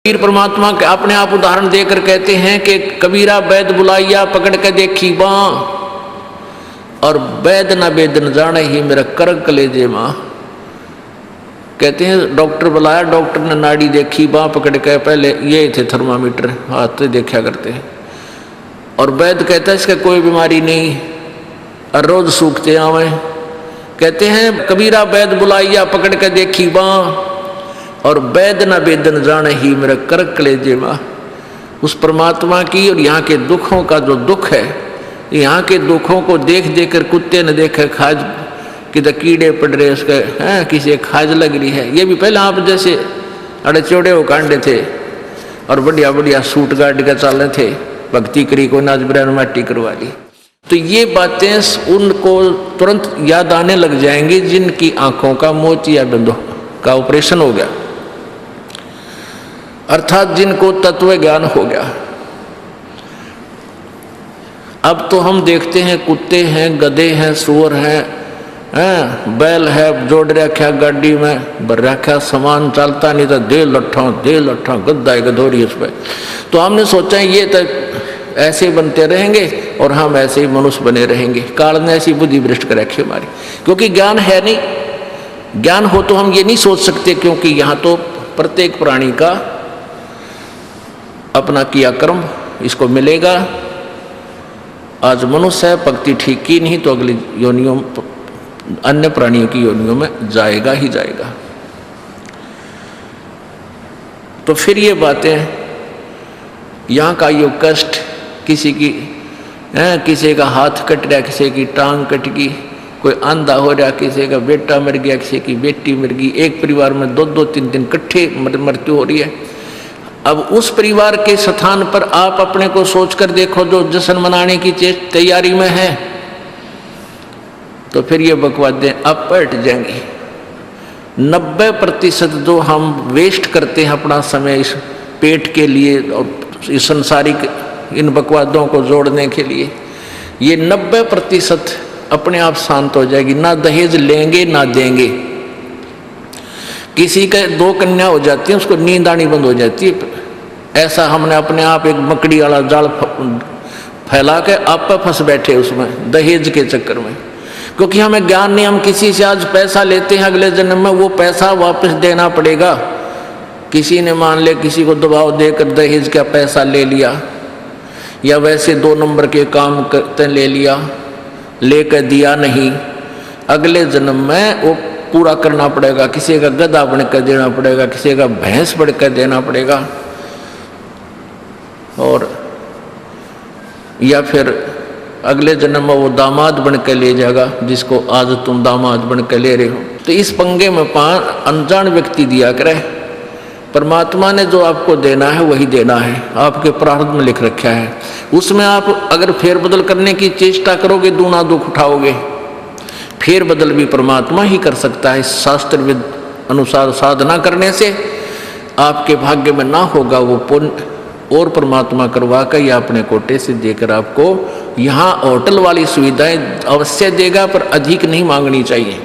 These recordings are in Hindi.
कबीर परमात्मा के अपने आप उदाहरण देकर कहते हैं कि कबीरा वैद बुलाइया पकड़ के देखी बाँ, और वैद न वेद न जाने ही मेरा कर कलेजे माँ। कहते हैं डॉक्टर बुलाया, डॉक्टर ने नाड़ी देखी, बाँ पकड़ के, पहले ये थे थर्मामीटर हाथ से देखा करते हैं, और वैद कहता है इसका कोई बीमारी नहीं और रोज सूखते आवे। कहते हैं कबीरा वैद बुलाइया पकड़ के देखी बाँ, और वैद न वेदन जाने ही मेरा कर कलेजे माँ। उस परमात्मा की और यहाँ के दुखों का जो दुख है, यहाँ के दुखों को देख देख कर कुत्ते ने देखे खाज किधर कीड़े पड़ रहे उसके हैं, किसी खाज लग रही है। ये भी पहले आप जैसे अड़े चौड़े हो कांडे थे और बढ़िया बढ़िया सूट गाड़ के चाले थे, भक्ति करी को नाच ब्रैन माटी करवा ली। तो ये बातें उनको तुरंत याद आने लग जाएंगी जिनकी आंखों का मोतियाबिंद का ऑपरेशन हो गया, अर्थात जिनको तत्व ज्ञान हो गया। अब तो हम देखते हैं कुत्ते हैं, गधे हैं, सुअर हैं, बैल है, जोड़ रखा गाड़ी में, भर रखा सामान, चलता नहीं तो दे लट्ठा गद्दा गधोरी उस पर। तो हमने सोचा ये तो ऐसे बनते रहेंगे और हम ऐसे ही मनुष्य बने रहेंगे। काल ने ऐसी बुद्धि भ्रष्ट कर रखी हमारी, क्योंकि ज्ञान है नहीं। ज्ञान हो तो हम ये नहीं सोच सकते, क्योंकि यहाँ तो प्रत्येक प्राणी का अपना किया कर्म इसको मिलेगा। आज मनुष्य है, भक्ति ठीक की नहीं तो अगली योनियों अन्य प्राणियों की योनियों में जाएगा ही जाएगा। तो फिर ये बातें, यहाँ का यो कष्ट, किसी की किसी का हाथ कट रहा, किसी की टांग कट गई, कोई अंधा हो रहा, किसी का बेटा मर गया, किसी की बेटी मर गई, एक परिवार में दो तीन दिन इकट्ठे मृत्यु हो रही है। अब उस परिवार के स्थान पर आप अपने को सोचकर देखो जो जश्न मनाने की तैयारी में है, तो फिर ये बकवादें अब पलट जाएंगी। 90% जो हम वेस्ट करते हैं अपना समय इस पेट के लिए और इस संसारिक इन बकवादों को जोड़ने के लिए, ये 90% अपने आप शांत हो जाएगी। ना दहेज लेंगे ना देंगे। किसी के 2 कन्या हो जाती है, उसको नींद आनी बंद हो जाती है। ऐसा हमने अपने आप एक मकड़ी वाला जाल फैला के आप फंस बैठे उसमें दहेज के चक्कर में, क्योंकि हमें ज्ञान नहीं। हम किसी से आज पैसा लेते हैं, अगले जन्म में वो पैसा वापस देना पड़ेगा। किसी ने मान ले किसी को दबाव देकर दहेज का पैसा ले लिया, या वैसे 2 नंबर के काम करते ले लिया, लेकर दिया नहीं, अगले जन्म में वो पूरा करना पड़ेगा। किसी का गधा बनकर देना पड़ेगा, किसी का भैंस बनकर देना पड़ेगा, और या फिर अगले जन्म में वो दामाद बन के ले जाएगा जिसको आज तुम दामाद बन के ले रहे हो। तो इस पंगे में अनजान व्यक्ति दिया करे। परमात्मा ने जो आपको देना है वही देना है, आपके प्रारब्ध में लिख रखा है। उसमें आप अगर फेरबदल करने की चेष्टा करोगे दूना दुख उठाओगे। फेरबदल भी परमात्मा ही कर सकता है। शास्त्र अनुसार साधना करने से आपके भाग्य में ना होगा वो पुण्य, और परमात्मा करवा कर या अपने कोटे से देकर आपको यहाँ होटल वाली सुविधाएं अवश्य देगा, पर अधिक नहीं मांगनी चाहिए।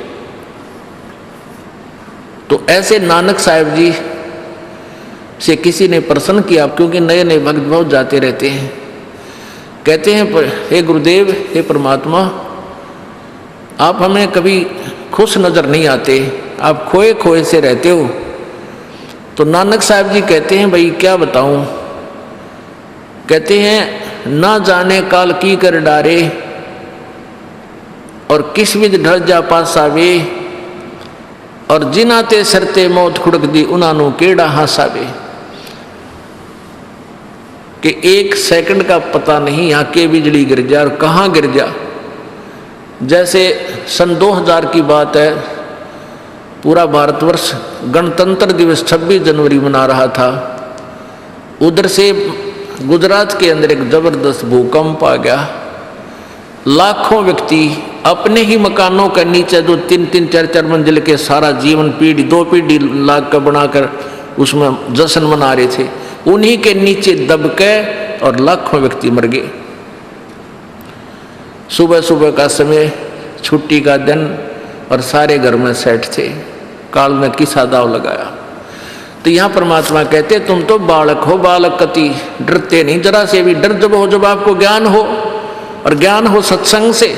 तो ऐसे नानक साहब जी से किसी ने प्रश्न किया, क्योंकि नए नए भक्त बहुत जाते रहते हैं। कहते हैं हे गुरुदेव, हे परमात्मा, आप हमें कभी खुश नजर नहीं आते, आप खोए खोए से रहते हो। तो नानक साहब जी कहते हैं भाई क्या बताऊं। कहते हैं ना जाने काल की कर डारे, और किस विध ढल जा पासावे, और जिनाते सरते मौत खुड़क दी उन्हानू केड़ा हासावे। कि 1 सेकंड का पता नहीं यहाँ के बिजली गिर जा और कहाँ गिर जा। जैसे सन 2000 की बात है, पूरा भारतवर्ष गणतंत्र दिवस 26 जनवरी मना रहा था। उधर से गुजरात के अंदर एक जबरदस्त भूकंप आ गया। लाखों व्यक्ति अपने ही मकानों के नीचे जो 3-3, 4-4 मंजिल के सारा जीवन पीढ़ी 2 पीढ़ी लाग कर बनाकर उसमें जश्न मना रहे थे, उन्हीं के नीचे दब के और लाखों व्यक्ति मर गए। सुबह सुबह का समय, छुट्टी का दिन, और सारे घर में सेट थे। काल ने किसा दाव लगाया। तो यहाँ परमात्मा कहते तुम तो बालक हो, बालक कति डरते नहीं जरा से भी। डर जब हो जब आपको ज्ञान हो, और ज्ञान हो सत्संग से।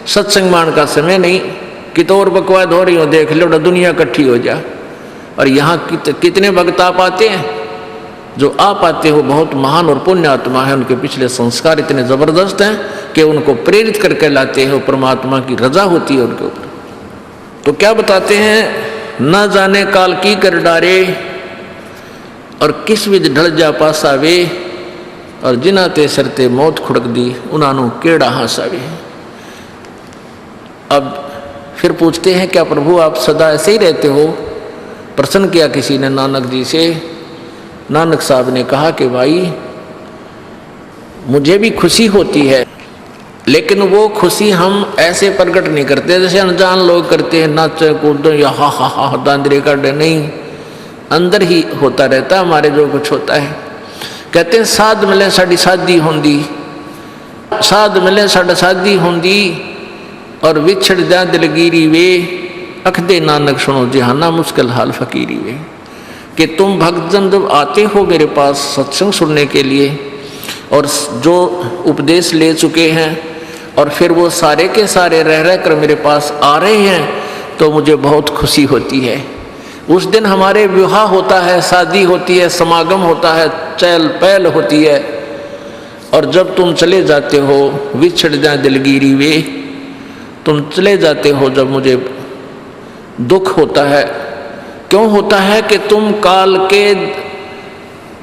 सत्संग मान का समय नहीं कि तो और बकवाद हो रही हो, देख लो दुनिया इकट्ठी हो जा। और यहाँ कितने भक्त आ पाते हैं, जो आ पाते हो बहुत महान और पुण्य आत्मा है, उनके पिछले संस्कार इतने जबरदस्त हैं कि उनको प्रेरित करके लाते हैं, परमात्मा की रजा होती है उनके ऊपर। तो क्या बताते हैं, न जाने काल की कर डारे और किस विध ढल जा पासावे, और जिना ते सरते मौत खुड़क दी उन्होंने केड़ा हंसावे। अब फिर पूछते हैं क्या प्रभु आप सदा ऐसे ही रहते हो? प्रश्न किया किसी ने नानक जी से। नानक साहब ने कहा कि भाई मुझे भी खुशी होती है, लेकिन वो खुशी हम ऐसे प्रकट नहीं करते जैसे अनजान लोग करते हैं, नाचे कूदो या हा हा हा दांदरे कर दे। नहीं, अंदर ही होता रहता हमारे जो कुछ होता है। कहते हैं साध मिले साड़ी शादी होंदी, साध मिले साड़ा शादी होंदी, और विछड़ जा दिलगिरी वे, अख दे नानक सुनो जहाना मुश्किल हाल फकीरी वे। कि तुम भक्तजन जब आते हो मेरे पास सत्संग सुनने के लिए, और जो उपदेश ले चुके हैं, और फिर वो सारे के सारे रह रह कर मेरे पास आ रहे हैं, तो मुझे बहुत खुशी होती है। उस दिन हमारे विवाह होता है, शादी होती है, समागम होता है, चहल पहल होती है। और जब तुम चले जाते हो, विछड़ जाए दिलगिरी वे, तुम चले जाते हो जब मुझे दुख होता है। क्यों होता है कि तुम काल के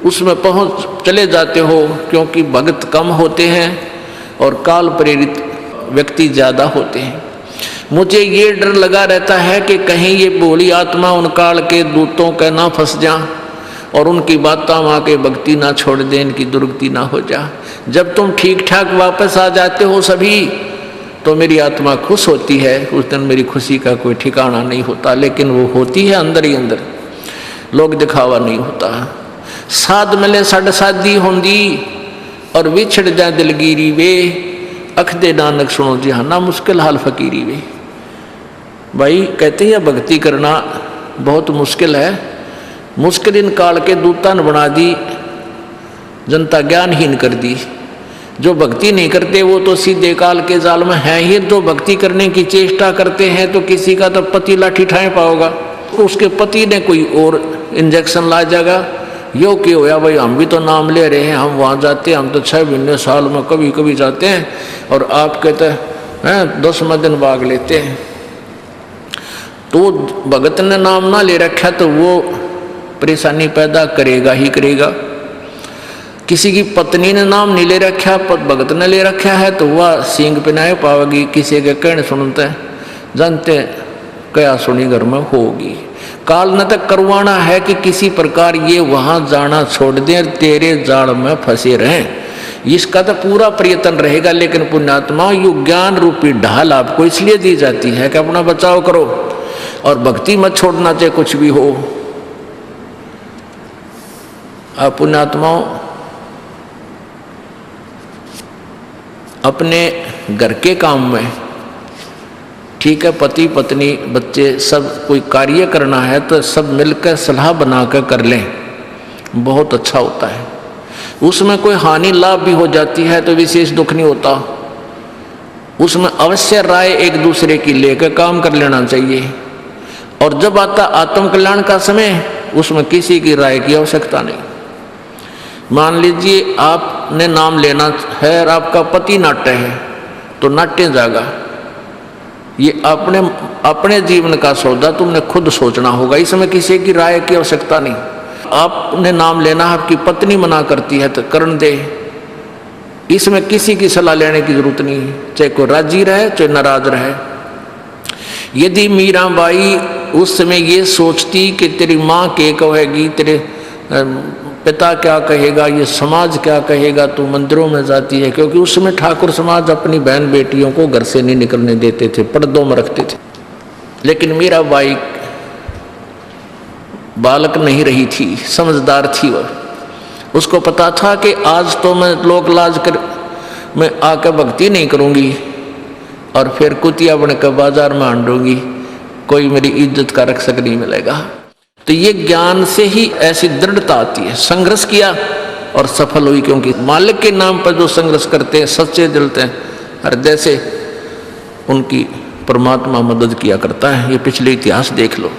उसमें पहुंच चले जाते हो, क्योंकि भक्त कम होते हैं और काल प्रेरित व्यक्ति ज़्यादा होते हैं। मुझे ये डर लगा रहता है कि कहीं ये बोली आत्मा उन काल के दूतों का ना फंस जा, और उनकी बातों माँ के भक्ति ना छोड़ दे, इनकी दुर्गति ना हो जा। जब तुम ठीक ठाक वापस आ जाते हो सभी, तो मेरी आत्मा खुश होती है। उस दिन मेरी खुशी का कोई ठिकाना नहीं होता, लेकिन वो होती है अंदर ही अंदर, लोग दिखावा नहीं होता। साध मिले साड़ शादी होंदी, और विछड़ जा दिलगिरी वे, अख दे नानक सुनो जहाना मुश्किल हाल फकीरी वे। भाई कहते हैं भक्ति करना बहुत मुश्किल है। मुश्किल इन काल के दूता ने बना दी, जनता ज्ञानहीन कर दी। जो भक्ति नहीं करते वो तो सीधे काल के जाल में है ही। जो भक्ति करने की चेष्टा करते हैं तो किसी का तो पति लाठी ठाए पाओगा, उसके पति ने कोई और इंजेक्शन ला जाएगा। यो क्यों होया भाई, हम भी तो नाम ले रहे हैं, हम वहाँ जाते हैं, हम तो 6 महीने साल में कभी कभी जाते हैं, और आप कहते हैं 10वें दिन भाग लेते हैं। तो भगत ने नाम ना ले रखा तो वो परेशानी पैदा करेगा ही करेगा। किसी की पत्नी ने नाम नहीं ले रखा, भगत ने ले रखा है, तो वह सींग पिनाए पावेगी। किसी के कहने सुनते हैं, जानते क्या सुनी घर में होगी। काल न तक करवाना है कि किसी प्रकार ये वहाँ जाना छोड़ दें, तेरे जाल में फंसे रहें, इसका तो पूरा प्रयत्न रहेगा। लेकिन पुण्यात्मा यु ज्ञान रूपी ढाल आपको इसलिए दी जाती है कि अपना बचाव करो, और भक्ति मत छोड़ना चाहे कुछ भी हो। आप पुण्यात्माओं अपने घर के काम में, ठीक है, पति पत्नी बच्चे सब कोई कार्य करना है तो सब मिलकर सलाह बनाकर कर लें, बहुत अच्छा होता है। उसमें कोई हानि लाभ भी हो जाती है तो विशेष दुख नहीं होता। उसमें अवश्य राय एक दूसरे की लेकर काम कर लेना चाहिए। और जब आता आत्म कल्याण का समय, उसमें किसी की राय की आवश्यकता नहीं। मान लीजिए आपने नाम लेना है और आपका पति नाट्य है, तो नाट्य जाएगा। ये अपने जीवन का सौदा तुमने खुद सोचना होगा, इसमें किसी की राय की आवश्यकता नहीं। आपने नाम लेना, आपकी पत्नी मना करती है तो करन दे, इसमें किसी की सलाह लेने की जरूरत नहीं, चाहे कोई राजी रहे चाहे नाराज रहे। यदि मीराबाई उस समय ये सोचती कि तेरी माँ क्या कहेगी, तेरे पिता क्या कहेगा, ये समाज क्या कहेगा, तो मंदिरों में जाती है। क्योंकि उस समय ठाकुर समाज अपनी बहन बेटियों को घर से नहीं निकलने देते थे, पर्दों में रखते थे। लेकिन मीराबाई बालक नहीं रही थी, समझदार थी वह। उसको पता था कि आज तो मैं लोक लाज कर मैं आकर भक्ति नहीं करूँगी, और फिर कुतिया बनकर बाजार में हांडूंगी, कोई मेरी इज्जत का रक्षक नहीं मिलेगा। तो ये ज्ञान से ही ऐसी दृढ़ता आती है। संघर्ष किया और सफल हुई, क्योंकि मालिक के नाम पर जो संघर्ष करते हैं, सच्चे जलते हैं हृदय से, उनकी परमात्मा मदद किया करता है। ये पिछले इतिहास देख लो।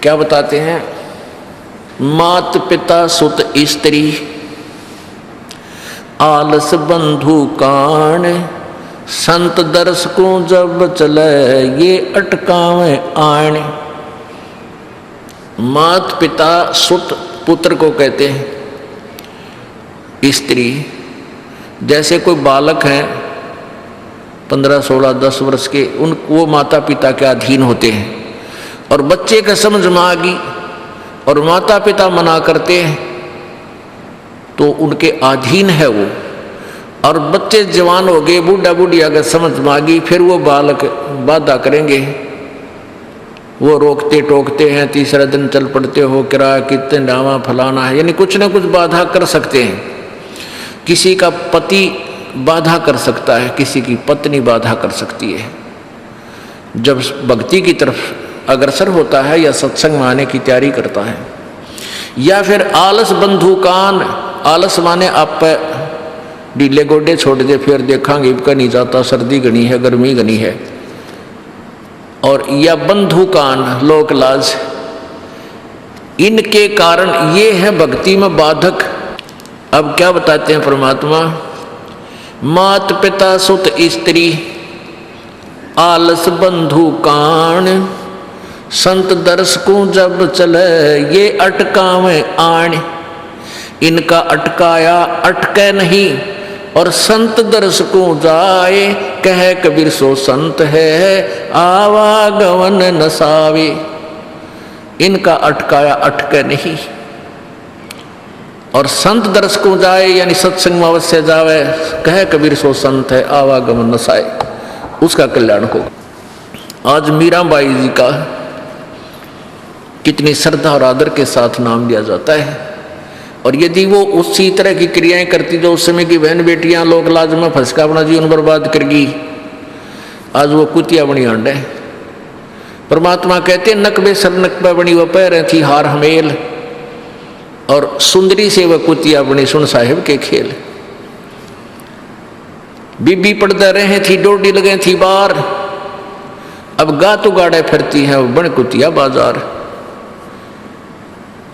क्या बताते हैं? मात पिता सुत स्त्री आलस बंधु कान, संत दर्श को जब चले ये अटकावे आने। मात पिता सुत पुत्र को कहते हैं। स्त्री जैसे कोई बालक हैं 15, 16, 10 वर्ष के, वो माता पिता के अधीन होते हैं। और बच्चे का समझ में आ गई और माता पिता मना करते हैं तो उनके अधीन है वो। और बच्चे जवान हो गए, बूढ़ा बूढ़ी अगर समझ में आ गई, फिर वो बालक बाधा करेंगे, वो रोकते टोकते हैं। तीसरा दिन चल पड़ते हो, किराया कितने डावा फलाना है, यानी कुछ ना कुछ बाधा कर सकते हैं। किसी का पति बाधा कर सकता है, किसी की पत्नी बाधा कर सकती है। जब भक्ति की तरफ अग्रसर होता है या सत्संग में आने की तैयारी करता है। या फिर आलस बंधु कान, आलस माने आप ढीले गोडे छोड़ दे, फिर देखांगे इबका नहीं जाता, सर्दी घनी है, गर्मी घनी है। और या बंधु कान, लोक लाज, इनके कारण ये है भक्ति में बाधक। अब क्या बताते हैं परमात्मा? मात पिता सुत स्त्री आलस बंधु कान, संत दर्श को जब चले ये अटकावे आण। इनका अटकाया अटके नहीं, और संत दर्श को जाए कह कबीर सो संत है आवागमन नसावे। इनका अटकाया अटके नहीं, और संत दर्श को जाए यानी सत्संग में अवश्य जावे, कह कबीर सो संत है आवागमन नसाए, उसका कल्याण हो। आज मीराबाई जी का कितनी श्रद्धा और आदर के साथ नाम लिया जाता है। और यदि वो उसी तरह की क्रियाएं करती जो उस समय की बहन बेटियां लोक लाज में फंसका अपना जीवन बर्बाद करगी, आज वो कुतिया बनी आंडे। परमात्मा कहते नकबे सर नकबा बनी वह पैर थी हार हमेल, और सुंदरी से वह कुतिया बनी सुन साहिब के खेल। बीबी पड़दा रहे थी डोडी लगे थी बार, अब गातु गाड़े फिरती है वो बन कुतिया बाजार।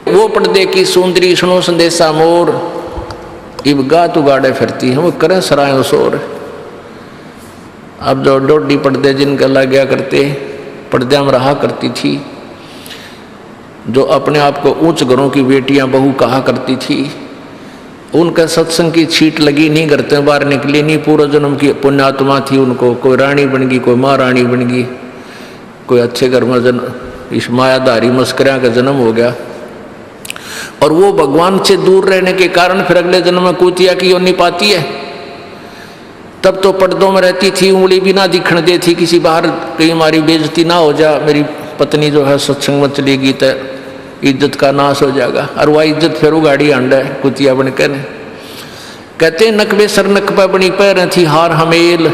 वो पर्दे की सुंदरी सुनो संदेशा मोर, इब गातु गाड़े फिरती है वो करें सरायों शोर। अब जो डोडी पर्दे जिनका लग गया करते, पर्दे में रहा करती थी, जो अपने आप को ऊंच घरों की बेटियां बहू कहा करती थी, उनका सत्संग की छीट लगी नहीं, करते बाहर निकली नहीं। पूर्व जन्म की पुण्यात्मा थी, उनको कोई रानी बन गई, कोई महारानी बन गई, कोई अच्छे घर में इस मायाधारी मस्करिया का जन्म हो गया। और वो भगवान से दूर रहने के कारण फिर अगले जन्म में कुतिया की योनि पाती है। तब तो पर्दों में रहती थी, उंगली भी ना दिखने देती, किसी बाहर कहीं हमारी बेइज्जती ना हो जा, मेरी पत्नी जो है सत्संग में चलेगी तो इज्जत का नाश हो जाएगा। और वह इज्जत फिर उगाड़ी आंडा है कुतिया बनकर। कहते नकबे सर नकबा बनी पैर थी हार हमेल,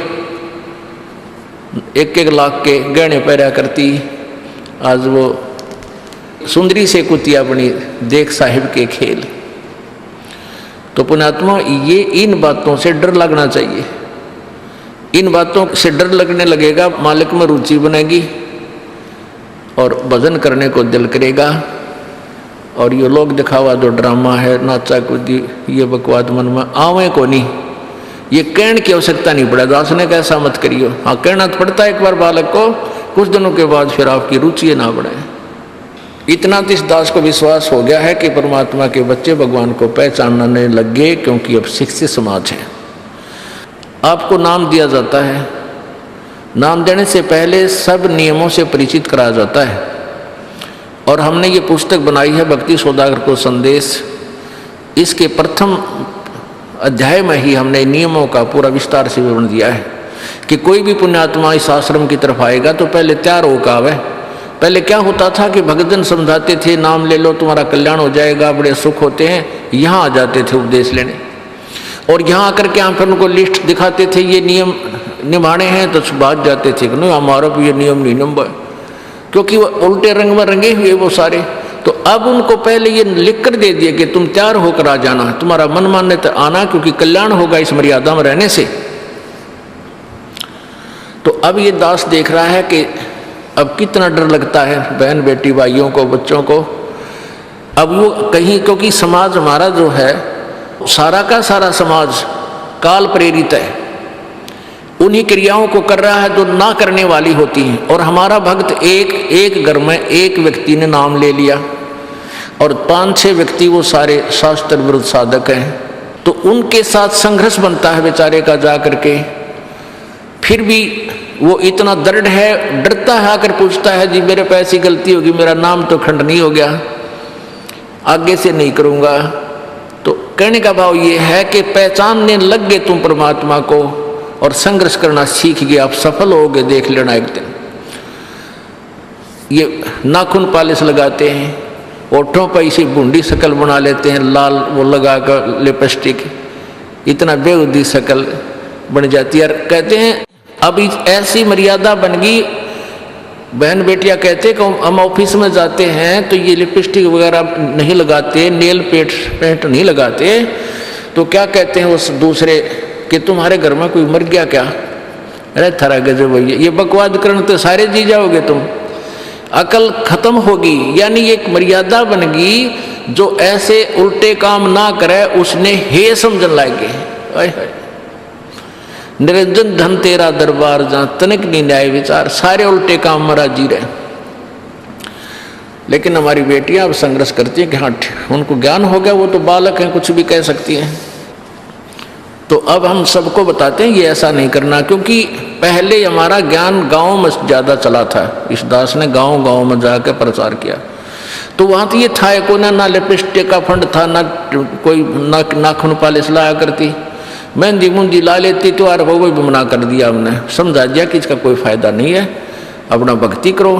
1-1 लाख के गहने पैरा करती, आज वो सुंदरी से कुतिया बनी देख साहिब के खेल। तो पुण्यात्मा ये इन बातों से डर लगना चाहिए। इन बातों से डर लगने लगेगा, मालिक में रुचि बनेगी और भजन करने को दिल करेगा। और ये लोग दिखावा जो ड्रामा है, नाचा कूदी, ये बकवाद मन में आवे को नहीं, ये कहने की आवश्यकता नहीं पड़ा। दास ने कैसा मत करियो, हाँ कहना तो पड़ता है एक बार बालक को, कुछ दिनों के बाद फिर आपकी रुचि ना बढ़े। इतना तो इस दास को विश्वास हो गया है कि परमात्मा के बच्चे भगवान को पहचानने लग गए, क्योंकि अब शिक्षित समाज है। आपको नाम दिया जाता है, नाम देने से पहले सब नियमों से परिचित कराया जाता है। और हमने ये पुस्तक बनाई है भक्ति सौदागर को संदेश, इसके प्रथम अध्याय में ही हमने नियमों का पूरा विस्तार से विवरण दिया है कि कोई भी पुण्यात्मा इस आश्रम की तरफ आएगा तो पहले तैयार होकर आवे। पहले क्या होता था कि भक्तजन समझाते थे नाम ले लो तुम्हारा कल्याण हो जाएगा, बड़े सुख होते हैं, यहाँ आ जाते थे उपदेश लेने। और यहाँ आकर के हम फिर उनको लिस्ट दिखाते थे, ये नियम निभाने हैं, तो बात जाते थे कि नहीं हमारा भी ये नियम नहीं नंबर। क्योंकि वो उल्टे रंग में रंगे हुए वो सारे। तो अब उनको पहले ये लिख कर दे दिया कि तुम तैयार होकर आ जाना, तुम्हारा मन मानने तक आना, क्योंकि कल्याण होगा इस मर्यादा में रहने से। तो अब ये दास देख रहा है कि अब कितना डर लगता है बहन बेटी भाइयों को, बच्चों को। अब वो कहीं, क्योंकि समाज हमारा जो है सारा का सारा समाज काल प्रेरित है, उन्हीं क्रियाओं को कर रहा है जो ना करने वाली होती हैं। और हमारा भक्त एक घर में एक व्यक्ति ने नाम ले लिया और 5-6 व्यक्ति वो सारे शास्त्र विरुद्ध साधक हैं, तो उनके साथ संघर्ष बनता है बेचारे का जा करके। फिर भी वो इतना दृढ़ है, डरता है, आकर पूछता है जी मेरे पे ऐसी गलती होगी, मेरा नाम तो खंडनीय हो गया, आगे से नहीं करूँगा। तो कहने का भाव ये है कि पहचानने लग गए तुम परमात्मा को और संघर्ष करना सीख गए, आप सफल होगे, देख लेना एक दिन। ये नाखून पालिश लगाते हैं, ओठों पर इसी बूंदी शक्ल बना लेते हैं, लाल वो लगा कर लिपस्टिक, इतना बेहुदी शक्ल बन जाती है। कहते हैं अब ऐसी मर्यादा बन गई, बहन बेटियां कहते कि हम ऑफिस में जाते हैं तो ये लिपस्टिक वगैरह नहीं लगाते, नेल पेंट नहीं लगाते, तो क्या कहते हैं उस दूसरे कि तुम्हारे घर में कोई मर गया क्या? अरे थारा गजब भैया, ये बकवाद करने तो सारे जी जाओगे तुम, अकल खत्म होगी। यानी एक मर्यादा बन गई, जो ऐसे उल्टे काम ना करे उसने हे समझन लागे। निरंजन धन तेरा दरबार जहाँ तनिक नहीं न्याय विचार, सारे उल्टे काम में राजी रहे। लेकिन हमारी बेटियां अब संघर्ष करती हैं कि हाँ उनको ज्ञान हो गया, वो तो बालक हैं, कुछ भी कह सकती हैं। तो अब हम सबको बताते हैं ये ऐसा नहीं करना, क्योंकि पहले हमारा ज्ञान गांव में ज़्यादा चला था। इस दास ने गांव गांव में जाकर प्रचार किया, तो वहाँ तो ये था को ना लिपस्टिक का फंड था, ना कोई नाखून पालिश लाया करती, मेहंदी मुंदी ला लेती, तो यार वो भी मना कर दिया हमने, समझा दिया कि इसका कोई फायदा नहीं है, अपना भक्ति करो।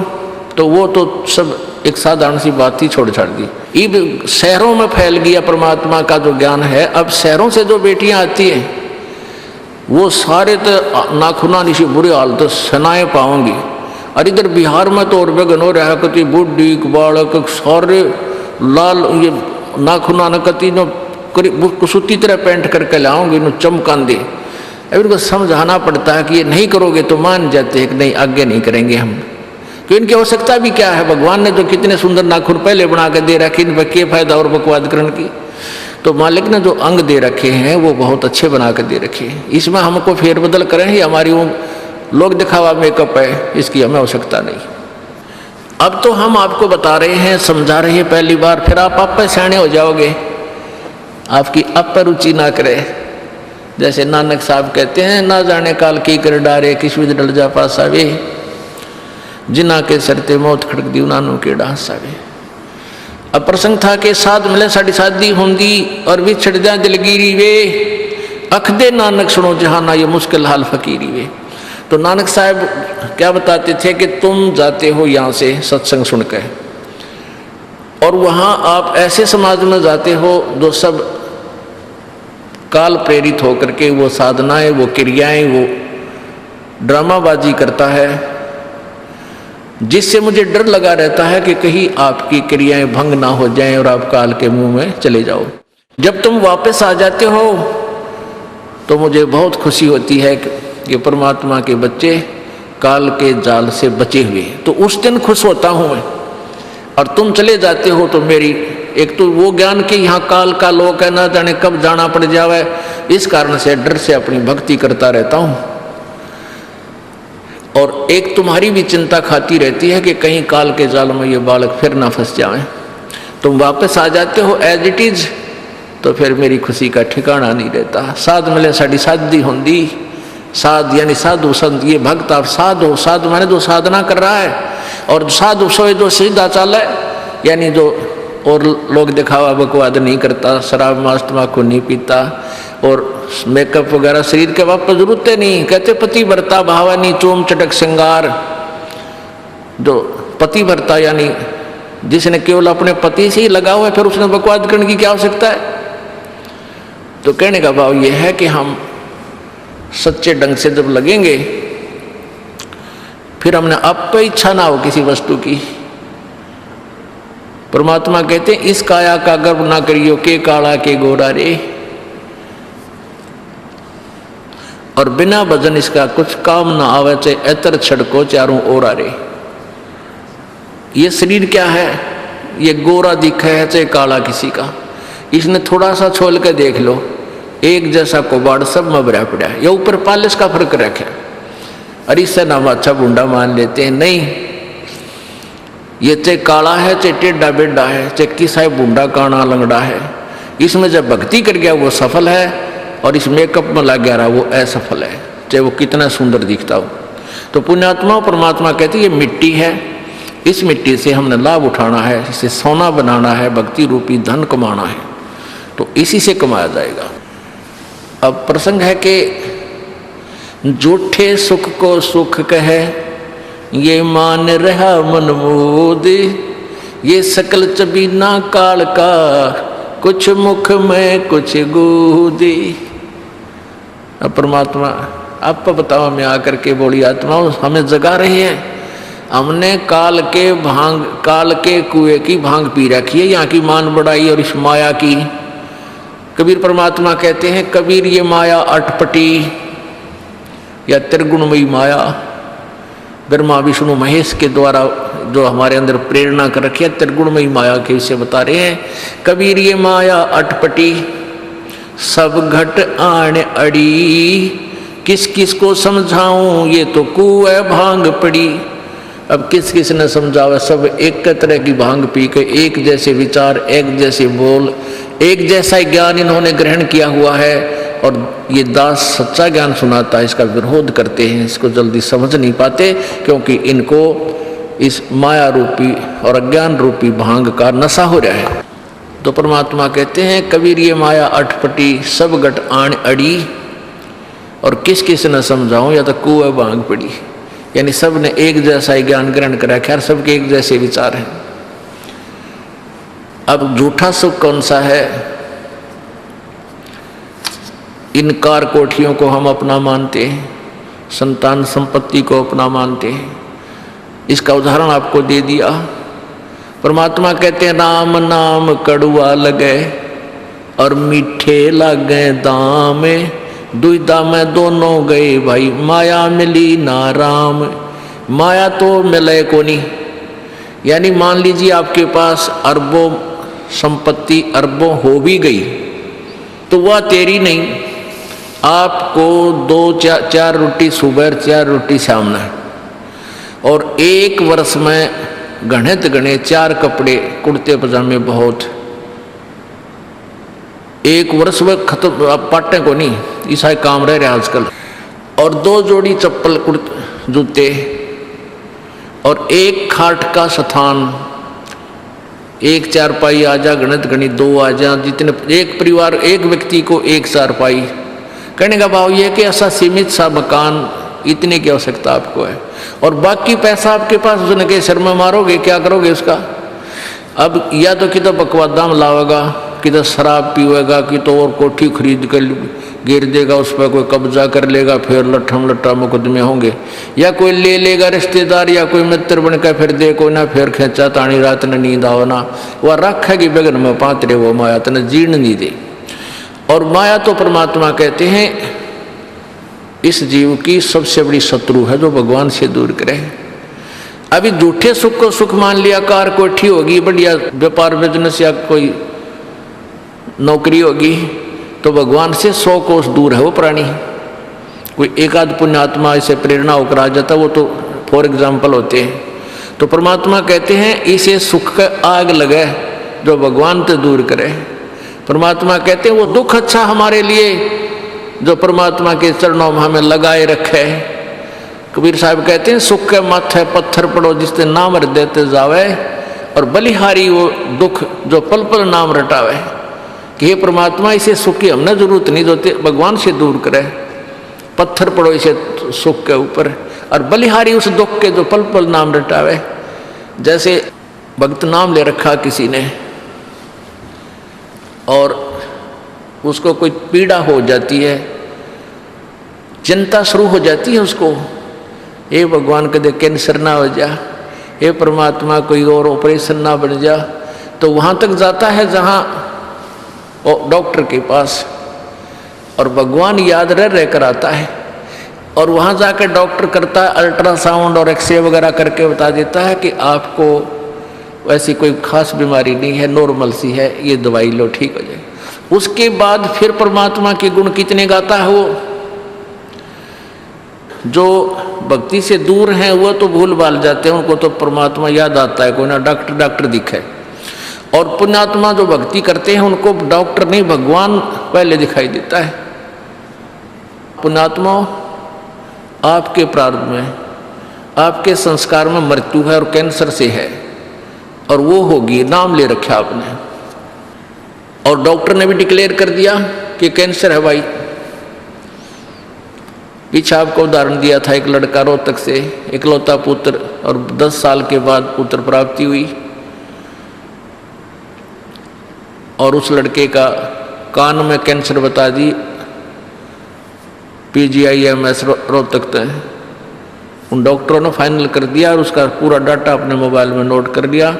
तो वो तो सब एक साधारण सी बात ही छोड़ छाड़ दी। अब शहरों में फैल गया परमात्मा का जो ज्ञान है। अब शहरों से जो बेटियां आती हैं वो सारे तो नाखुना निशी बुरी हालत सनाए पाओगी। और इधर बिहार में तो और बेगन हो रहा कति बुढ़ी बालक सारे लाल ये नाखुना न कति नो कुसुती तरह पेंट करके लाओगे, नो चमकान दे। अब इनको समझाना पड़ता है कि ये नहीं करोगे तो मान जाते हैं कि नहीं आगे नहीं करेंगे हम, तो इनकी आवश्यकता भी क्या है? भगवान ने जो कितने सुंदर नाखून पहले बना के दे रखे, इन पर क्या फायदा और बकवाद करने की? तो मालिक ने जो अंग दे रखे हैं वो बहुत अच्छे बना के दे रखे हैं, इसमें हमको फेरबदल करें ही हमारी वो लोग दिखावा मेकअप है, इसकी हमें आवश्यकता नहीं। अब तो हम आपको बता रहे हैं, समझा रहे हैं पहली बार, फिर आप पे सियाने हो जाओगे, आपकी अब पर रुचि ना करे। जैसे नानक साहब कहते हैं, ना जाने काल की कर डारे किस विध डल जा पास आवे, जिना के सरते मौत खड़क दी नानू के डांस आवे। अब प्रसंग था कि साध मिले साड़ी शादी होंगी और भी छड़ जा दिलगिरी वे, अख दे नानक सुनो जहाना ये मुश्किल हाल फकीरी वे। तो नानक साहब क्या बताते थे कि तुम जाते हो यहाँ से सत्संग सुनकर, और वहाँ आप ऐसे समाज में जाते हो जो सब काल प्रेरित होकर के वो साधनाएं, वो क्रियाएं, वो ड्रामाबाजी करता है, जिससे मुझे डर लगा रहता है कि कहीं आपकी क्रियाएं भंग ना हो जाएं और आप काल के मुंह में चले जाओ। जब तुम वापस आ जाते हो तो मुझे बहुत खुशी होती है कि परमात्मा के बच्चे काल के जाल से बचे हुए, तो उस दिन खुश होता हूँ मैं। और तुम चले जाते हो तो मेरी एक तो वो ज्ञान के यहाँ काल का लोक है, ना जाने कब जाना पड़ जावे, इस कारण से डर से अपनी भक्ति करता रहता हूँ। और एक तुम्हारी भी चिंता खाती रहती है कि कहीं काल के जाल में ये बालक फिर ना फंस जाएं। तुम वापस आ जाते हो एज इट इज, तो फिर मेरी खुशी का ठिकाना नहीं रहता। साध मिले साड़ी शादी होंगी, साध यानी साधु संत, ये भक्त आप साध हो, साध माने जो साधना कर रहा है, और साधु सोए जो सीधा चाल है, यानी जो और लोग दिखावा बकवाद नहीं करता, शराब मांस तम्बाकू नहीं पीता, और मेकअप वगैरह शरीर के वापस जरूरत नहीं। कहते पति भरता भावानी चोम चटक श्रृंगार, जो पति भरता यानी जिसने केवल अपने पति से ही लगा हुआ है, फिर उसने बकवाद करने की क्या आवश्यकता है? तो कहने का भाव यह है कि हम सच्चे ढंग से जब लगेंगे फिर हमने अब पे इच्छा ना हो किसी वस्तु की। परमात्मा कहते हैं इस काया का गर्व ना करियो के काला के गोरा रे, और बिना भजन इसका कुछ काम ना आवे, चाहे एतर छड़को चारों ओरा रे। ये शरीर क्या है, ये गोरा दिखा है चाहे काला किसी का, इसने थोड़ा सा छोल के देख लो, एक जैसा कोबाड़ सब में भरा पड़ा है। ये ऊपर पालिश का फर्क रखे, अरे इससे नाम अच्छा बूढ़ा मान लेते हैं। नहीं, ये चाहे काला है चाहे टेढ़ा बेढ़ा है, चाहे किसा बूढ़ा काना लंगड़ा है, इसमें जब भक्ति कर गया वो सफल है, और इस मेकअप में लग गया रहा वो असफल है, चाहे वो कितना सुंदर दिखता हो। तो पुण्यात्मा परमात्मा कहते हैं ये मिट्टी है, इस मिट्टी से हमने लाभ उठाना है, इसे सोना बनाना है, भक्ति रूपी धन कमाना है, तो इसी से कमाया जाएगा। अब प्रसंग है कि झूठे सुख को सुख कहे, ये मान रहा मन मोद, ये सकल चबीना काल का, कुछ मुख में कुछ गोदी। अब परमात्मा आप बताओ, मैं आकर के बोली आत्मा हमें जगा रही है, हमने काल के कुएं की भांग पी रखी है, यहाँ की मान बढ़ाई और इस माया की। कबीर परमात्मा कहते हैं कबीर ये माया अटपटी या त्रिगुणमयी माया, ब्रह्मा विष्णु महेश के द्वारा जो हमारे अंदर प्रेरणा कर रखी है, त्रिगुणमयी माया के विषय बता रहे हैं। कबीर ये माया अटपटी सब घट आण अड़ी, किस किस को समझाऊं ये तो कुएं भांग पड़ी। अब किस किस ने समझावा, सब एक तरह की भांग पी के एक जैसे विचार, एक जैसे बोल, एक जैसा ज्ञान इन्होंने ग्रहण किया हुआ है, और ये दास सच्चा ज्ञान सुनाता है, इसका विरोध करते हैं, इसको जल्दी समझ नहीं पाते, क्योंकि इनको इस माया रूपी और अज्ञान रूपी भांग का नशा हो रहा है। तो परमात्मा कहते हैं कबीर ये माया अटपटी सब घट आण अड़ी, और किस किस न समझाऊं या तो कुएं भांग पड़ी, यानी सब ने एक जैसा ही ज्ञान ग्रहण करा, खैर सबके एक जैसे विचार हैं। अब झूठा सुख कौन सा है, इन कार कोठियों को हम अपना मानते हैं, संतान संपत्ति को अपना मानते हैं। इसका उदाहरण आपको दे दिया। परमात्मा कहते हैं राम नाम कड़ुआ लगे और मीठे लगे दाम, दुविधा में दोनों गए भाई, माया मिली ना राम। माया तो मिले को नहीं, यानी मान लीजिए आपके पास अरबों संपत्ति अरबों हो भी गई तो वह तेरी नहीं, आपको 2-4 रोटी सुबह 4 रोटी शाम है, और 1 वर्ष में गणित गणे 4 कपड़े कुर्ते पजामे बहुत, 1 वर्ष में खत्म। आप पाटे को नहीं, ऐसा काम रह रहा आजकल, और 2 जोड़ी चप्पल कुर्ते जूते, और 1 खाट का स्थान, 1 चारपाई आ जा, गणित गणित 2 आ जा, जितने एक परिवार एक व्यक्ति को 1 चारपाई। कहने का भाव यह कि ऐसा सीमित सा मकान, इतने की आवश्यकता आपको है, और बाकी पैसा आपके पास उसने के सिर में मारोगे, क्या करोगे उसका? अब या तो कि तो बकवादा में लावेगा, कि तो शराब पीवेगा, कि तो और कोठी खरीद कर गिर देगा, उस पर कोई कब्जा कर लेगा, फिर लट्ठम लट्टा मुकदमे होंगे, या कोई ले लेगा रिश्तेदार या कोई मित्र बनकर फिर देखो ना, फिर खेचा तानी रात ने नींद आओ ना, वह रखेगी बगन में पात्रे, वो माया तने जीर्ण नहीं दे। और माया तो परमात्मा कहते हैं इस जीव की सबसे बड़ी शत्रु है, जो भगवान से दूर करे। अभी झूठे सुख को सुख मान लिया, कार कोठी होगी, बढ़िया व्यापार बिजनेस या कोई नौकरी होगी, तो भगवान से 100 कोस दूर है वो प्राणी। कोई एक आध पुण्यात्मा इसे प्रेरणा होकर आ जाता, वो तो फॉर एग्जाम्पल होते हैं। तो परमात्मा कहते हैं इसे सुख का आग लगे जो भगवान से दूर करे। परमात्मा कहते हैं वो दुख अच्छा हमारे लिए जो परमात्मा के चरणों में हमें लगाए रखे। कबीर साहब कहते हैं सुख के माथे पत्थर पड़ो जिससे नाम रट देते जावे, और बलिहारी वो दुख जो पल पल नाम रटावे। कि हे परमात्मा इसे सुख की हमने जरूरत नहीं, जो भगवान से दूर करे। पत्थर पड़ो इसे सुख के ऊपर, और बलिहारी उस दुख के जो पल पल नाम रटावे। जैसे भक्त नाम ले रखा किसी ने और उसको कोई पीड़ा हो जाती है, चिंता शुरू हो जाती है उसको, हे भगवान कदे कैंसर ना हो जा, हे परमात्मा कोई और ऑपरेशन ना बन जा। तो वहाँ तक जाता है जहाँ डॉक्टर के पास, और भगवान याद रह कर आता है। और वहाँ जाकर डॉक्टर करता है अल्ट्रासाउंड और एक्सरे वगैरह करके बता देता है कि आपको वैसी कोई खास बीमारी नहीं है, नॉर्मल सी है, ये दवाई लो ठीक हो जाए। उसके बाद फिर परमात्मा के गुण कितने गाता है वो। जो भक्ति से दूर हैं वो तो भूल भाल जाते हैं, उनको तो परमात्मा याद आता है, कोई ना डॉक्टर दिखे। और पुण्यात्मा जो भक्ति करते हैं उनको डॉक्टर नहीं भगवान पहले दिखाई देता है। पुण्यात्मा, आपके प्रारब्ध में, आपके संस्कार में मृत्यु है और कैंसर से है, और वो होगी, नाम ले रखा आपने। और डॉक्टर ने भी डिक्लेयर कर दिया कि कैंसर है भाई। पीछे आपको उदाहरण दिया था, एक लड़का रोहतक से, इकलौता पुत्र, और 10 साल के बाद पुत्र प्राप्ति हुई, और उस लड़के का कान में कैंसर बता दी, PGIMS रोहतक तक। उन डॉक्टरों ने फाइनल कर दिया और उसका पूरा डाटा अपने मोबाइल में नोट कर लिया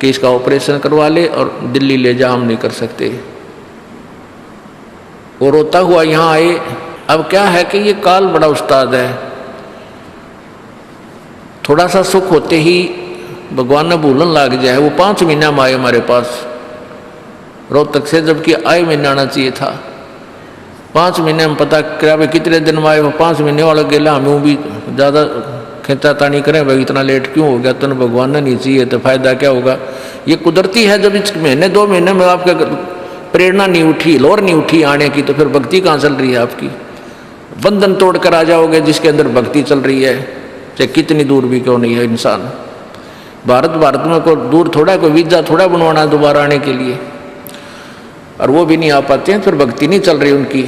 कि इसका ऑपरेशन करवा ले और दिल्ली ले जा, हम नहीं कर सकते। वो रोता हुआ यहाँ आए। अब क्या है कि ये काल बड़ा उस्ताद है, थोड़ा सा सुख होते ही भगवान ने भूलन लग जाए। वो 5 महीना में आए हमारे पास रोहतक से, जबकि आए महीने आना चाहिए था। 5 महीने में पता क्या भाई कितने दिन में आए, वो 5 महीने वाला गेला। हमें भी ज़्यादा खींचातानी करें भाई इतना लेट क्यों हो गया, तो भगवान ने नहीं चाहिए तो फायदा क्या होगा। ये कुदरती है, जब इस महीने 2 महीने में आपके प्रेरणा नहीं उठी, लोर नहीं उठी आने की, तो फिर भक्ति कहाँ चल रही है आपकी। बंधन तोड़ कर आ जाओगे जिसके अंदर भक्ति चल रही है, चाहे कितनी दूर भी क्यों नहीं है इंसान। भारत में कोई दूर थोड़ा, कोई वीजा थोड़ा बनवाना है दोबारा आने के लिए, और वो भी नहीं आ पाते हैं, फिर भक्ति नहीं चल रही उनकी।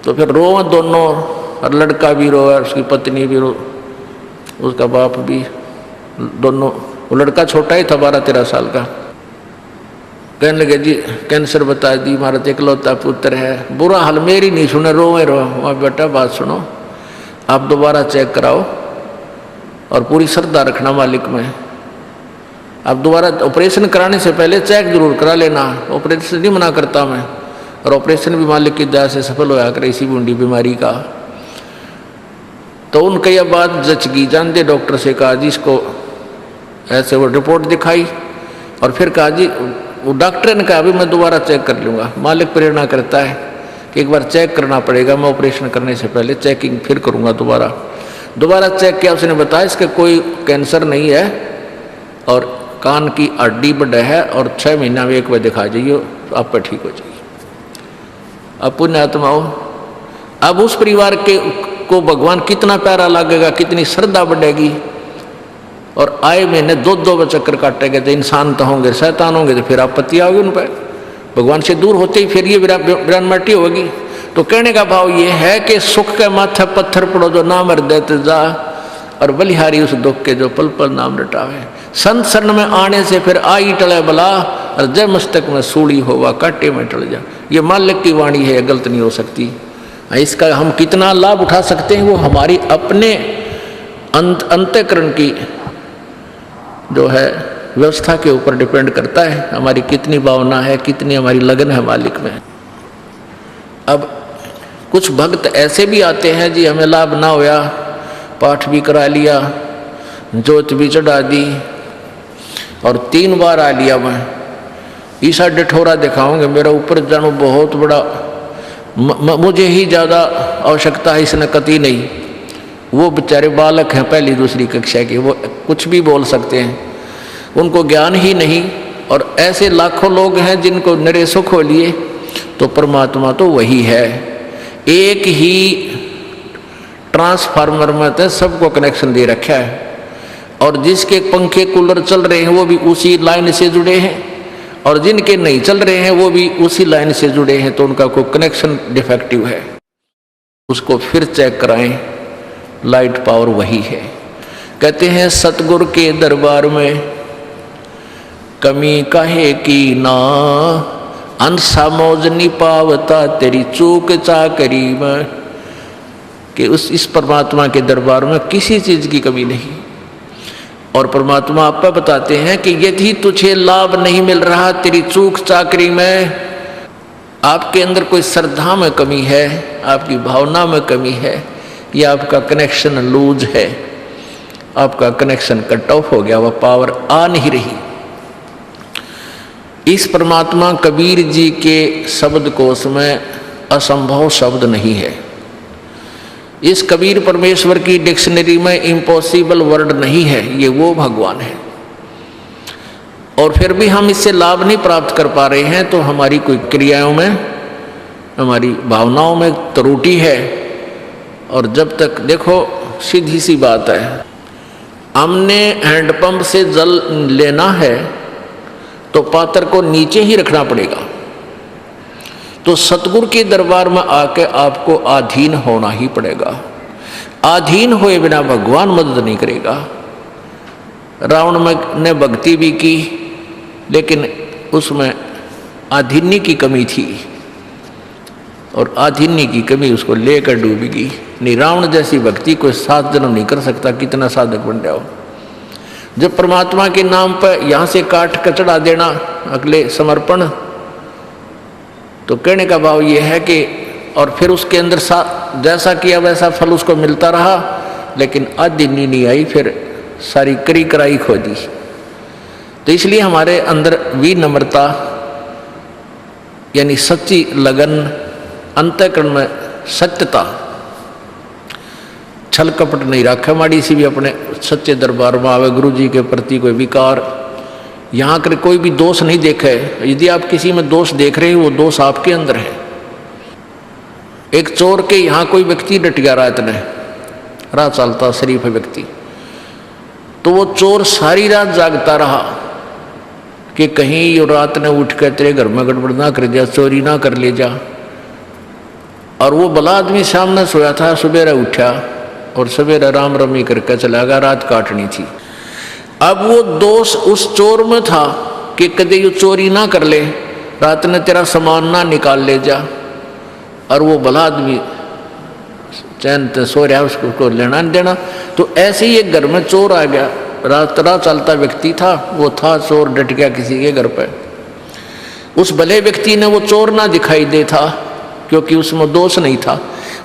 तो फिर रो दोनों, और लड़का भी रो और उसकी पत्नी भी रो, उसका बाप भी, दोनों। वो लड़का छोटा ही था, 12-13 साल का। कहने लगे जी कैंसर बता दी, हमारा इकलौता पुत्र है। बुरा हाल मेरी नहीं सुने, रोए रो। वहाँ बेटा बात सुनो, आप दोबारा चेक कराओ और पूरी श्रद्धा रखना मालिक में। आप दोबारा ऑपरेशन कराने से पहले चेक जरूर करा लेना, ऑपरेशन नहीं मना करता मैं, और ऑपरेशन भी मालिक की दया से सफल होया करे इसी बूंदी बीमारी का। तो उनके यह बात जच गई, जानते डॉक्टर से कहा जी इसको ऐसे, वो रिपोर्ट दिखाई और फिर कहा जी, वो डॉक्टर ने कहा अभी मैं दोबारा चेक कर लूँगा। मालिक प्रेरणा करता है कि एक बार चेक करना पड़ेगा, मैं ऑपरेशन करने से पहले चेकिंग फिर करूँगा। दोबारा चेक किया, उसने बताया इसका कोई कैंसर नहीं है और कान की हड्डी बढ़ा है, और 6 महीना में एक बार दिखा जाइए, आप पर ठीक हो जाइए। अब पुण्यात्माओं, अब उस परिवार को भगवान कितना प्यारा लगेगा, कितनी श्रद्धा बढ़ेगी। और आए महीने 2-2 चक्कर काटेंगे, तो इंसान तो होंगे, शैतान होंगे, तो फिर आपत्ति आओगी उन पर। भगवान से दूर होते ही फिर ये विरानमाटी होगी। तो कहने का भाव ये है कि सुख के माथे पत्थर पड़ो जो नाम हृदय ते जा, और बलिहारी उस दुख के जो पल पल नाम रटावे। संत शरण में आने से फिर आई टले बला, और जय मस्तक में सूड़ी होवा कांटे में टल जा। ये मालिक की वाणी है, गलत नहीं हो सकती। इसका हम कितना लाभ उठा सकते हैं वो हमारी अपने अंतःकरण की जो है व्यवस्था के ऊपर डिपेंड करता है। हमारी कितनी भावना है, कितनी हमारी लगन है मालिक में। अब कुछ भक्त ऐसे भी आते हैं जी, हमें लाभ ना होया, पाठ भी करा लिया, जोत भी चढ़ा दी, और 3 बार आ लिया मैं, ईसा डिठोरा दिखाऊंगे, मेरा ऊपर जानो बहुत बड़ा, मुझे ही ज़्यादा आवश्यकता है, इसने कति नहीं। वो बेचारे बालक हैं, 1ली-2री कक्षा के, वो कुछ भी बोल सकते हैं, उनको ज्ञान ही नहीं। और ऐसे लाखों लोग हैं जिनको निरे सुख हो लिए। तो परमात्मा तो वही है, एक ही ट्रांसफार्मर में तो सबको कनेक्शन दे रखा है, और जिसके पंखे कूलर चल रहे हैं वो भी उसी लाइन से जुड़े हैं, और जिनके नहीं चल रहे हैं वो भी उसी लाइन से जुड़े हैं। तो उनका कोई कनेक्शन डिफेक्टिव है, उसको फिर चेक कराएं, लाइट पावर वही है। कहते हैं सतगुरु के दरबार में कमी काहे की ना, अंसा मौज नहीं पावता तेरी चूक चाकरी में। कि इस परमात्मा के दरबार में किसी चीज की कमी नहीं। और परमात्मा आपको बताते हैं कि यदि तुझे लाभ नहीं मिल रहा तेरी चूक चाकरी में, आपके अंदर कोई श्रद्धा में कमी है, आपकी भावना में कमी है, या आपका कनेक्शन लूज है, आपका कनेक्शन कट ऑफ हो गया, वह पावर आ नहीं रही। इस परमात्मा कबीर जी के शब्द कोश में असंभव शब्द नहीं है। इस कबीर परमेश्वर की डिक्शनरी में इम्पॉसिबल वर्ड नहीं है, ये वो भगवान है। और फिर भी हम इससे लाभ नहीं प्राप्त कर पा रहे हैं, तो हमारी कोई क्रियाओं में, हमारी भावनाओं में त्रुटि है। और जब तक देखो सीधी सी बात है, हमने हैंडपंप से जल लेना है तो पात्र को नीचे ही रखना पड़ेगा। तो सतगुरु के दरबार में आके आपको अधीन होना ही पड़ेगा। अधीन हुए बिना भगवान मदद नहीं करेगा। रावण ने भक्ति भी की, लेकिन उसमें अधीन्य की कमी थी, और अधीन्य की कमी उसको लेकर डूबेगी। नहीं, रावण जैसी भक्ति कोई 7 जन्म नहीं कर सकता, कितना साधक बन जाओ। जब परमात्मा के नाम पर यहाँ से काट कर चढ़ा देना अगले समर्पण, तो कहने का भाव ये है कि और फिर उसके अंदर जैसा किया वैसा फल उसको मिलता रहा, लेकिन अधीन्य नहीं आई, फिर सारी करी कराई खो दी। तो इसलिए हमारे अंदर विनम्रता यानी सच्ची लगन, अंतःकरण में सत्यता, छल कपट नहीं रखा माड़ी सी भी अपने सच्चे दरबार में आवे। गुरु जी के प्रति कोई विकार, यहाँ कर कोई भी दोष नहीं देखे। यदि आप किसी में दोष देख रहे हो, वो दोष आपके अंदर है। एक चोर के यहाँ कोई व्यक्ति डट गया रात में, रात चलता शरीफ व्यक्ति, तो वो चोर सारी रात जागता रहा कि कहीं ये रात ने उठ कर तेरे घर में गड़बड़ ना कर दिया, चोरी ना कर ले जा। और वो भला आदमी सामने सोया था, सवेरे उठा और सवेरे राम रमी करके चला गया, रात काटनी थी। अब वो दोष उस चोर में था कि कदे ये चोरी ना कर ले, रात ने तेरा सामान ना निकाल ले जा। और वो भला आदमी चैन से सो रहा, उसको लेना नहीं देना। तो ऐसे ही एक घर में चोर आ गया, रात रात चलता व्यक्ति था, वो था चोर, डट गया किसी के घर पर। उस भले व्यक्ति ने वो चोर ना दिखाई दे था, क्योंकि उसमें दोष नहीं था।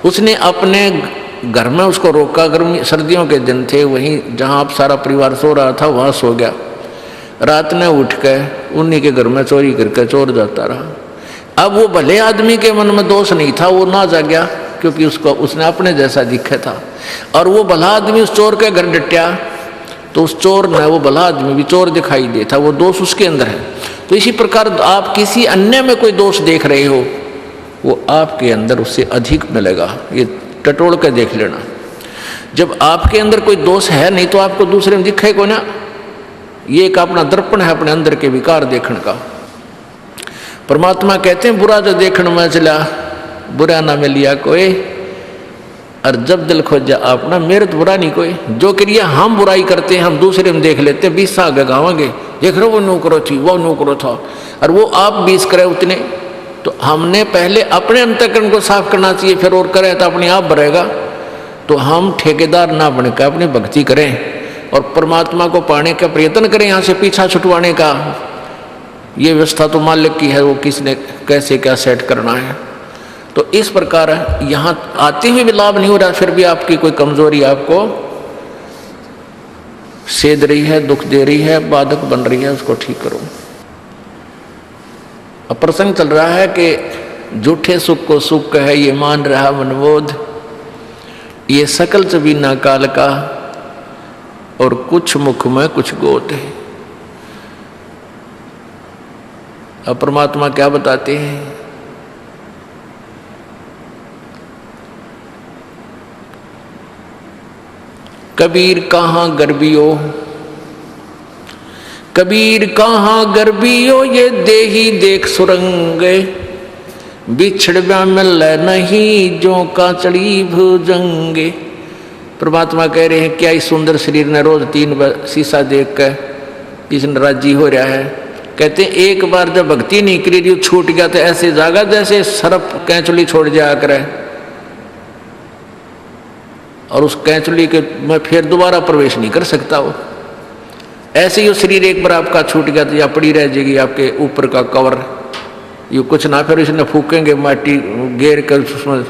उसने अपने घर में उसको रोका, गर्मी सर्दियों के दिन थे, वहीं जहाँ आप सारा परिवार सो रहा था वहाँ सो गया। रात में उठ कर उन्हीं के घर में चोरी करके चोर जाता रहा। अब वो भले आदमी के मन में दोष नहीं था, वो ना जागया, क्योंकि उसने अपने जैसा दिखा था। और वो भला आदमी उस चोर के घर डटा, तो उस चोर ने वो भला आदमी भी चोर दिखाई देता, वो दोष उसके अंदर है। तो इसी प्रकार आप किसी अन्य में कोई दोष देख रहे हो, वो आपके अंदर उससे अधिक मिलेगा। ये टटोल कर देख लेना। जब आपके अंदर कोई दोष है नहीं, तो आपको दूसरे में दिखे को ना। ये एक अपना दर्पण है अपने अंदर के विकार देखने का। परमात्मा कहते हैं बुरा जो देखने में चला, बुरा ना मिलिया कोई, और जब दिल खोजा अपना, मेरे तो बुरा नहीं कोई। जो क्रिया हम बुराई करते हैं हम दूसरे में देख लेते हैं, 20 आगे गावांगे, देख रहे वो नौकरो थी, वो नौकरो था, और वो आप 20 करे उतने। तो हमने पहले अपने अंतःकरण को साफ करना चाहिए, फिर और करें तो अपने आप बढ़ेगा। तो हम ठेकेदार ना बनकर अपनी भक्ति करें और परमात्मा को पाने का प्रयत्न करें, यहाँ से पीछा छुटवाने का। ये व्यवस्था तो मालिक की है, वो किसने कैसे क्या सेट करना है। तो इस प्रकार यहाँ आते हुए भी लाभ नहीं हो रहा, फिर भी आपकी कोई कमजोरी आपको सेध रही है, दुख दे रही है, बाधक बन रही है, उसको ठीक करो। अब प्रसंग चल रहा है कि झूठे सुख को सुख कहे ये मान रहा मनबोध, ये सकल चबीना काल का, और कुछ मुख में कुछ गोद है। अब परमात्मा क्या बताते हैं, कबीर कहाँ गर्बियो, कबीर कहाँ गर्बियो, ये देही देख सुरंगे, बिछड़वा मिल नहीं जो का चढ़ी भुजंगे। परमात्मा कह रहे हैं क्या इस सुंदर शरीर ने रोज 3 बार शीशा देख कर इसने राजी हो रहा है। कहते हैं एक बार जब भक्ति नहीं करी, छूट गया तो ऐसे जागा जैसे सरप कैंचुली छोड़ जाया करे। और उस कैंचुली के में फिर दोबारा प्रवेश नहीं कर सकता वो। ऐसे ही वो शरीर एक बार आपका छूट गया तो या पड़ी रह जाएगी आपके ऊपर का कवर, ये कुछ ना फिर इसने फूकेंगे माटी घेर कर उसमें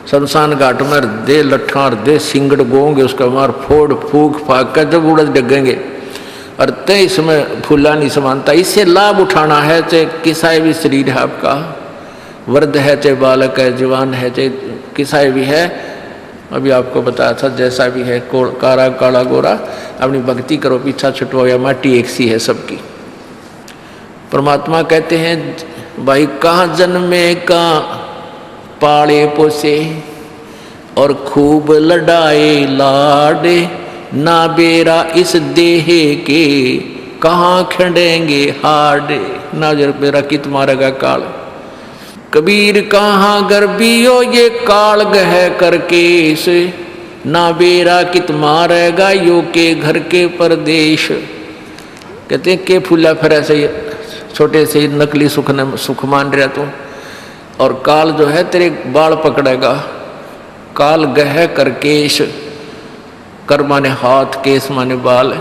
शमशान घाट में दे लट्ठा और दे सिंगड़ गोंगे उसका मार फोड़ फूक फाक कर जब उड़द डगेंगे और तय इसमें फूला नहीं समानता। इससे लाभ उठाना है, चाहे किसा भी शरीर है आपका, वृद्ध है चाहे बालक है, जवान है चाहे किसा भी है, अभी आपको बताया था जैसा भी है, काला काला गोरा, अपनी भक्ति करो, पीछा छुटवाओ या माटी एक सी है सबकी। परमात्मा कहते हैं भाई कहाँ जन्मे का पाले पोसे और खूब लड़ाए लाडे, ना बेरा इस देह के कहाँ खड़ेंगे हाडे, ना जर बेरा कित मारेगा काल। कबीर कहाँ गर्बियो ये काल गह करके से, ना बेरा कित मारेगा यो के घर के परदेश। कहते हैं के फूला फिर ऐसे छोटे से नकली सुख मान रहा तू, और काल जो है तेरे बाल पकड़ेगा। काल गह कर केश, कर माने हाथ, केस माने बाल,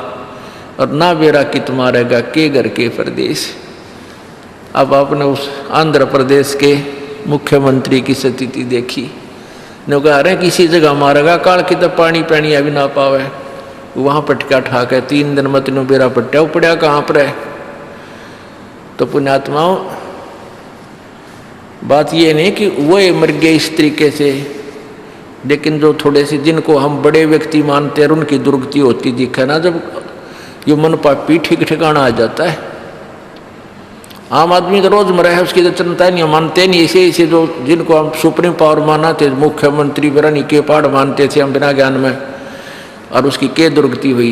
और ना बेरा कित मारेगा के घर के परदेश। अब आपने उस आंध्र प्रदेश के मुख्यमंत्री की स्थिति देखी, न कह रहे किसी जगह मारेगा काल की तो पानी पैनी अभी ना पावे, वहाँ पटका ठाक है 3 दिन मत नो बेरा पट्टा पड़ा कहाँ पर है। तो पुण्यात्माओं बात ये नहीं कि वो मर गए इस तरीके से, लेकिन जो थोड़े से जिनको हम बड़े व्यक्ति मानते हैं उनकी दुर्गति होती दिखे ना, जब ये मन पापी ठीक ठिकाना आ जाता है। आम आदमी तो रोजमर्रा है उसकी तो चिंता नहीं, मानते नहीं। इसे जो जिनको हम सुप्रीम पावर माना थे, मुख्यमंत्री बिरानी के पाड़ मानते थे हम बिना ज्ञान में, और उसकी के दुर्गति हुई।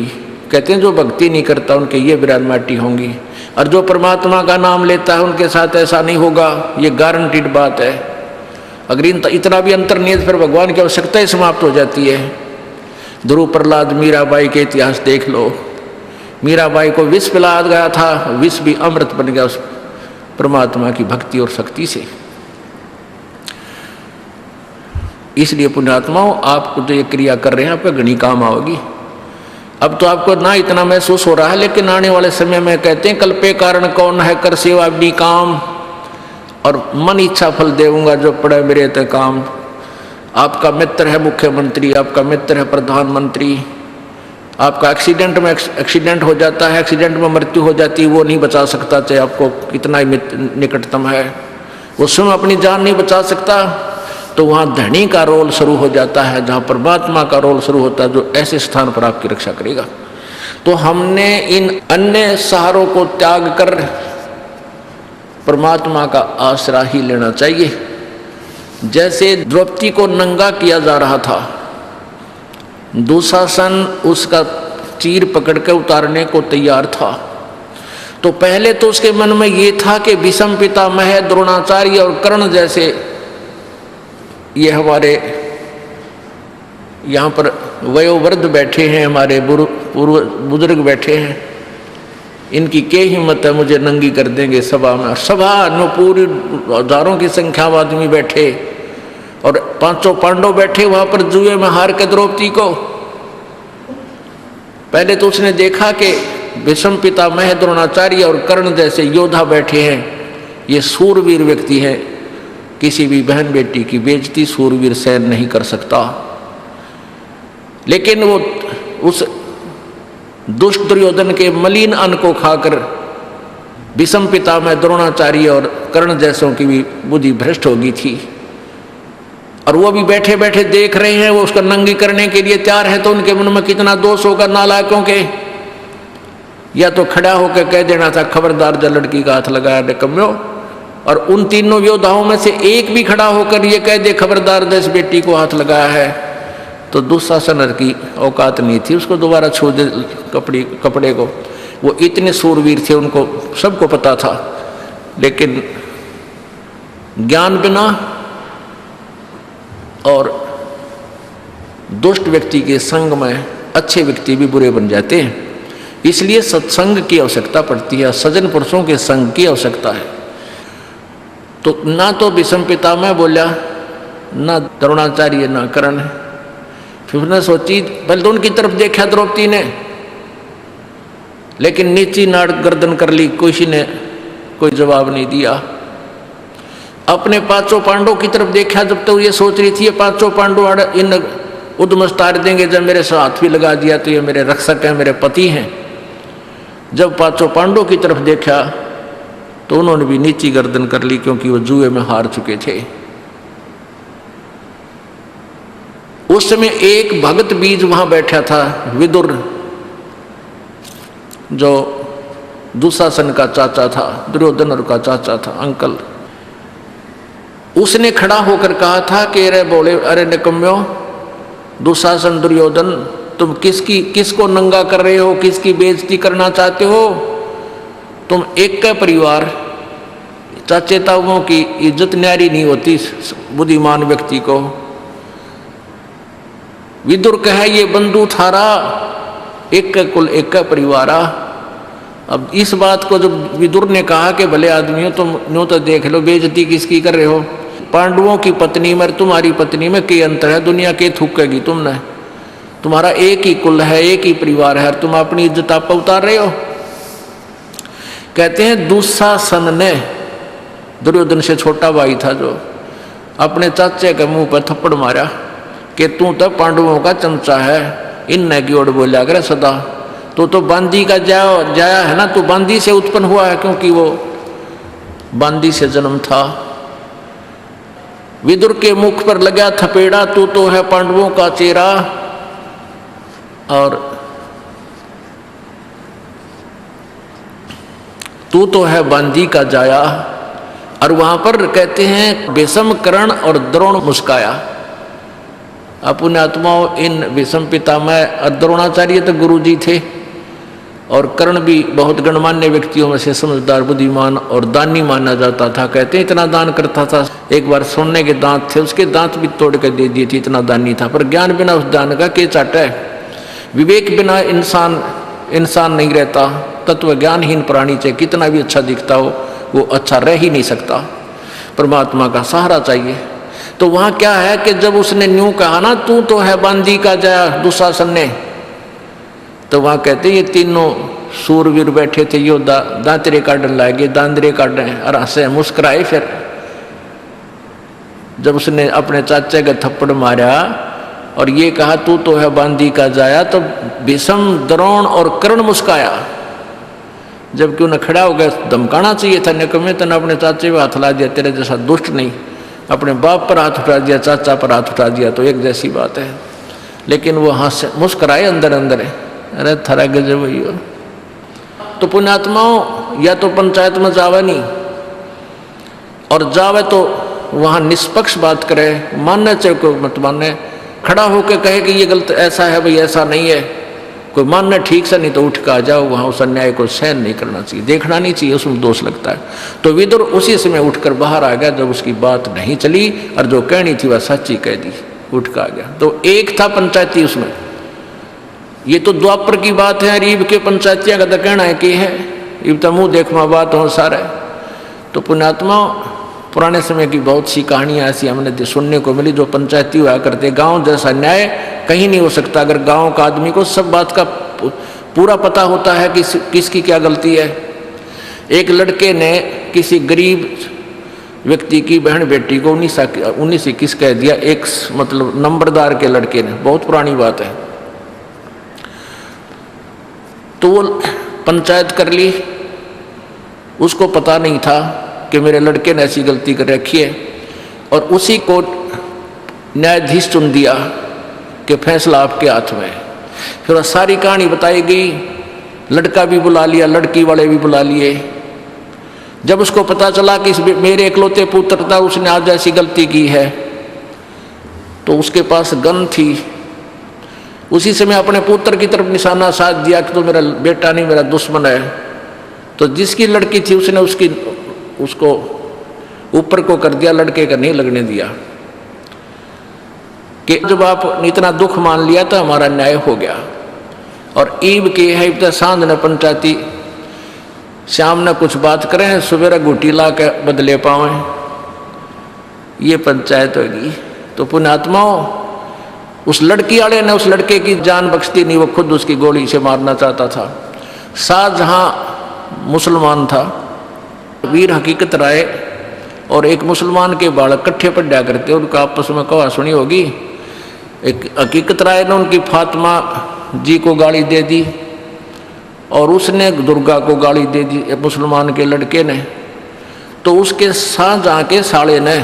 कहते हैं जो भक्ति नहीं करता उनके ये बिरान माटी होंगी, और जो परमात्मा का नाम लेता है उनके साथ ऐसा नहीं होगा, ये गारंटीड बात है। अगर इतना भी अंतर नहीं है फिर भगवान की आवश्यकता ही समाप्त हो जाती है। ध्रुव प्रहलाद मीराबाई के इतिहास देख लो, मीराबाई को विष पिला गया था, विष भी अमृत बन गया उस परमात्मा की भक्ति और शक्ति से। इसलिए पुण्यात्माओं आपको जो ये क्रिया कर रहे हैं आपका घनी काम आओगी। अब तो आपको ना इतना महसूस हो रहा है, लेकिन आने वाले समय में कहते हैं कल्पे कारण कौन है कर सेवा अपनी काम, और मन इच्छा फल देऊंगा जो पड़े मेरे ते काम। आपका मित्र है मुख्यमंत्री, आपका मित्र है प्रधानमंत्री, आपका एक्सीडेंट हो जाता है, एक्सीडेंट में मृत्यु हो जाती है, वो नहीं बचा सकता चाहे आपको कितना ही निकटतम है, वो स्वयं अपनी जान नहीं बचा सकता। तो वहाँ धनी का रोल शुरू हो जाता है, जहाँ परमात्मा का रोल शुरू होता है जो ऐसे स्थान पर आपकी रक्षा करेगा। तो हमने इन अन्य सहारों को त्याग कर परमात्मा का आसरा ही लेना चाहिए। जैसे द्रौपदी को नंगा किया जा रहा था, दुशासन उसका चीर पकड़ के उतारने को तैयार था, तो पहले तो उसके मन में ये था कि भीष्म पितामह, द्रोणाचार्य और कर्ण जैसे ये हमारे यहाँ पर वयोवृद्ध बैठे हैं, हमारे पूर्व बुजुर्ग बैठे हैं, इनकी क्या हिम्मत है मुझे नंगी कर देंगे सभा में। सभा में पूरी हजारों की संख्या में आदमी बैठे और 500 पांडव बैठे वहां पर जुए में हार के द्रौपदी को। पहले तो उसने देखा कि भीष्म पितामह, द्रोणाचार्य और कर्ण जैसे योद्धा बैठे हैं, ये सूरवीर व्यक्ति हैं, किसी भी बहन बेटी की बेइज्जती सूरवीर सहन नहीं कर सकता। लेकिन वो उस दुष्ट दुर्योधन के मलिन अन्न को खाकर भीष्म पितामह, द्रोणाचार्य और कर्ण जैसों की भी बुद्धि भ्रष्ट हो गई थी, और वो भी बैठे बैठे देख रहे हैं, वो उसका नंगी करने के लिए तैयार है। तो उनके मन में कितना दोष होगा नालायकों के। या तो खड़ा होकर कह देना था खबरदार जो लड़की का हाथ लगाया निकम्यो, और उन तीनों योद्धाओं में से एक भी खड़ा होकर ये कह दे खबरदार देश बेटी को हाथ लगाया है, तो दुशासन की औकात नहीं थी उसको दोबारा छू दे कपड़े को। वो इतने सूरवीर थे, उनको सबको पता था। लेकिन ज्ञान बिना और दुष्ट व्यक्ति के संग में अच्छे व्यक्ति भी बुरे बन जाते हैं। इसलिए सत्संग की आवश्यकता पड़ती है, सज्जन पुरुषों के संग की आवश्यकता है। तो ना तो भीष्म पितामह बोला, ना द्रोणाचार्य, ना कर्ण, फिर उसने सोची, पहले तो उनकी तरफ देखा द्रौपदी ने, लेकिन नीची नाड़ गर्दन कर ली, किसी ने कोई जवाब नहीं दिया। अपने पांचों पांडवों की तरफ देखा, जब तक तो ये सोच रही थी ये पांचों पांडव इन उद्मस तार देंगे, जब मेरे से हाथ भी लगा दिया तो ये मेरे रक्षक हैं, मेरे पति हैं। जब पांचों पांडवों की तरफ देखा तो उन्होंने भी नीची गर्दन कर ली, क्योंकि वो जुए में हार चुके थे। उस समय एक भगत बीज वहां बैठा था, विदुर, जो दुशासन का चाचा था, दुर्योधन का चाचा था, अंकल। उसने खड़ा होकर कहा था कि अरे बोले, अरे निकम्यो, दुशासन, दुर्योधन, तुम किसको नंगा कर रहे हो, किसकी बेइज्जती करना चाहते हो? तुम एक का परिवार, चाचे ताऊओं की इज्जत न्यारी नहीं होती बुद्धिमान व्यक्ति को। विदुर कहे ये बंधु थारा, एक का कुल एक का परिवारा। अब इस बात को जब विदुर ने कहा कि भले आदमियों तुम यूं तो देख लो, बेइज्जती किसकी कर रहे हो? पांडवों की पत्नी में तुम्हारी पत्नी में क्या अंतर है? दुनिया के थूकेगी तुमने, तुम्हारा एक ही कुल है, एक ही परिवार है, तुम अपनी इज्जत आप उतार रहे हो। कहते हैं दुशासन ने, दुर्योधन से छोटा भाई था, जो अपने चाचे के मुंह पर थप्पड़ मारा कि तू तो पांडवों का चमचा है। इन की ओर बोला करे सदा, तो बांदी का जाया है ना, तू बांदी से उत्पन्न हुआ है, क्योंकि वो बांदी से जन्म था। विदुर के मुख पर लगा थपेड़ा, तू तो है पांडवों का चेहरा, और तू तो है बांदी का जाया। और वहां पर कहते हैं भीष्म, कर्ण और द्रोण मुस्काया। अपने आत्माओं, इन भीष्म पितामह और द्रोणाचार्य तो गुरु जी थे, और कर्ण भी बहुत गणमान्य व्यक्तियों में से समझदार, बुद्धिमान और दानी माना जाता था। कहते हैं इतना दान करता था, एक बार सोने के दांत थे, उसके दांत भी तोड़ कर दे दिए थे, इतना दानी था। पर ज्ञान बिना उस दान का के चाटा है? विवेक बिना इंसान नहीं रहता। तत्व ज्ञानहीन प्राणी चाहे कितना भी अच्छा दिखता हो, वो अच्छा रह ही नहीं सकता। परमात्मा का सहारा चाहिए। तो वहां क्या है कि जब उसने न्यू कहा ना, तू तो है बांदी का जाया, दुशासन ने, तो वहां कहते ये तीनों सूरवीर बैठे थे, योद्धा दांतरे काटने लगे, दांतरे काटने और हंसे मुस्कुराए। फिर जब उसने अपने चाचे का थप्पड़ मारा और ये कहा तू तो है बांदी का जाया, तो भीष्म, द्रोण और कर्ण मुस्काया। जबकि उन्हें खड़ा हो गया, धमकाना चाहिए था, निकम्मे तने अपने चाचे पे हाथ ला दिया, तेरे जैसा दुष्ट नहीं। अपने बाप पर हाथ उठा दिया, चाचा पर हाथ उठा दिया, तो एक जैसी बात है। लेकिन वो हंस मुस्कुराए अंदर अंदर। अरे थरा गजब हुई हो। तो पुण्यात्माओं, या तो पंचायत में जावे नहीं, और जावे तो वहां निष्पक्ष बात करे, मानना चाहिए कोई मत मानने, खड़ा होकर कहे कि ये गलत ऐसा है भाई, ऐसा नहीं है, कोई मानना ठीक से, नहीं तो उठ कर आ जाओ। वहां उस अन्याय को सहन नहीं करना चाहिए, देखना नहीं चाहिए, उसमें दोष लगता है। तो विदुर उसी समय उठकर बाहर आ गया जब उसकी बात नहीं चली, और जो कहनी थी वह सच्ची कह दी, उठ कर आ गया। तो एक था पंचायती उसमें। ये तो द्वापर की बात है, रीब के पंचायतिया का तो कहना है कि है, इब तो मुँह देखमा बात हो सारा। तो पुण्यात्मा, पुराने समय की बहुत सी कहानियां ऐसी हमने सुनने को मिली, जो पंचायती हुआ करते। गांव जैसा न्याय कहीं नहीं हो सकता अगर गांव का आदमी को सब बात का पूरा पता होता है कि किसकी क्या गलती है। एक लड़के ने किसी गरीब व्यक्ति की बहन बेटी को 19 कह दिया, एक मतलब नंबरदार के लड़के ने, बहुत पुरानी बात है। तो वो पंचायत कर ली, उसको पता नहीं था कि मेरे लड़के ने ऐसी गलती कर रखी है, और उसी को न्यायाधीश चुन दिया कि फैसला आपके हाथ में। फिर सारी कहानी बताई गई, लड़का भी बुला लिया, लड़की वाले भी बुला लिए। जब उसको पता चला कि मेरे इकलौते पुत्र था, उसने आज ऐसी गलती की है, तो उसके पास गन थी। उसी समय अपने पुत्र की तरफ निशाना साध दिया कि तो मेरा बेटा नहीं, मेरा दुश्मन है। तो जिसकी लड़की थी उसने उसको ऊपर को कर दिया, लड़के का नहीं लगने दिया, कि जब आप इतना दुख मान लिया तो हमारा न्याय हो गया। और ईब के है, इब सांझ ने पंचायती, शाम ने कुछ बात करें, सवेरा घुटी ला के बदले पावे, ये पंचायत होगी। तो पुण्यात्माओं, उस लड़की वाले ने उस लड़के की जान बख्शती नहीं, वो खुद उसकी गोली से मारना चाहता था। शाहजहां मुसलमान था, वीर हकीकत राय और एक मुसलमान के बालक इकट्ठे पढ़ा करते, उनका आपस में कहा सुनी होगी। एक हकीकत राय ने उनकी फातिमा जी को गाली दे दी और उसने दुर्गा को गाली दे दी मुसलमान के लड़के ने। तो उसके शाहजहां के साले ने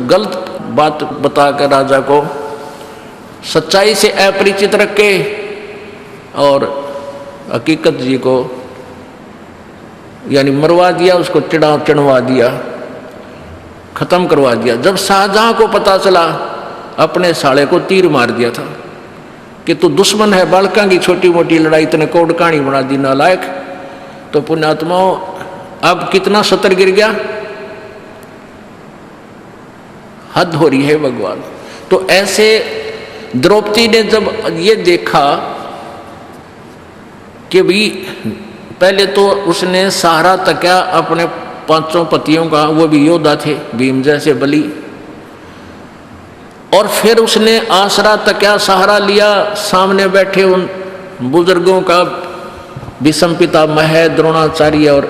गलत बात बताकर राजा को सच्चाई से अपरिचित रखे और हकीकत जी को यानी मरवा दिया, उसको चढ़वा दिया, खत्म करवा दिया। जब शाहजहां को पता चला, अपने साले को तीर मार दिया था कि तू दुश्मन है, बालका की छोटी मोटी लड़ाई तने कोड कहानी बना दी नालायक। तो पुण्यात्माओं अब कितना सतर गिर गया, हद हो रही है भगवान। तो ऐसे द्रौपदी ने जब ये देखा कि भी पहले तो उसने सहारा तकिया अपने 5 पतियों का, वो भी योद्धा थे भीम जैसे बलि, और फिर उसने आसरा तकिया सहारा लिया सामने बैठे उन बुजुर्गों का, भीष्म पितामह, द्रोणाचार्य और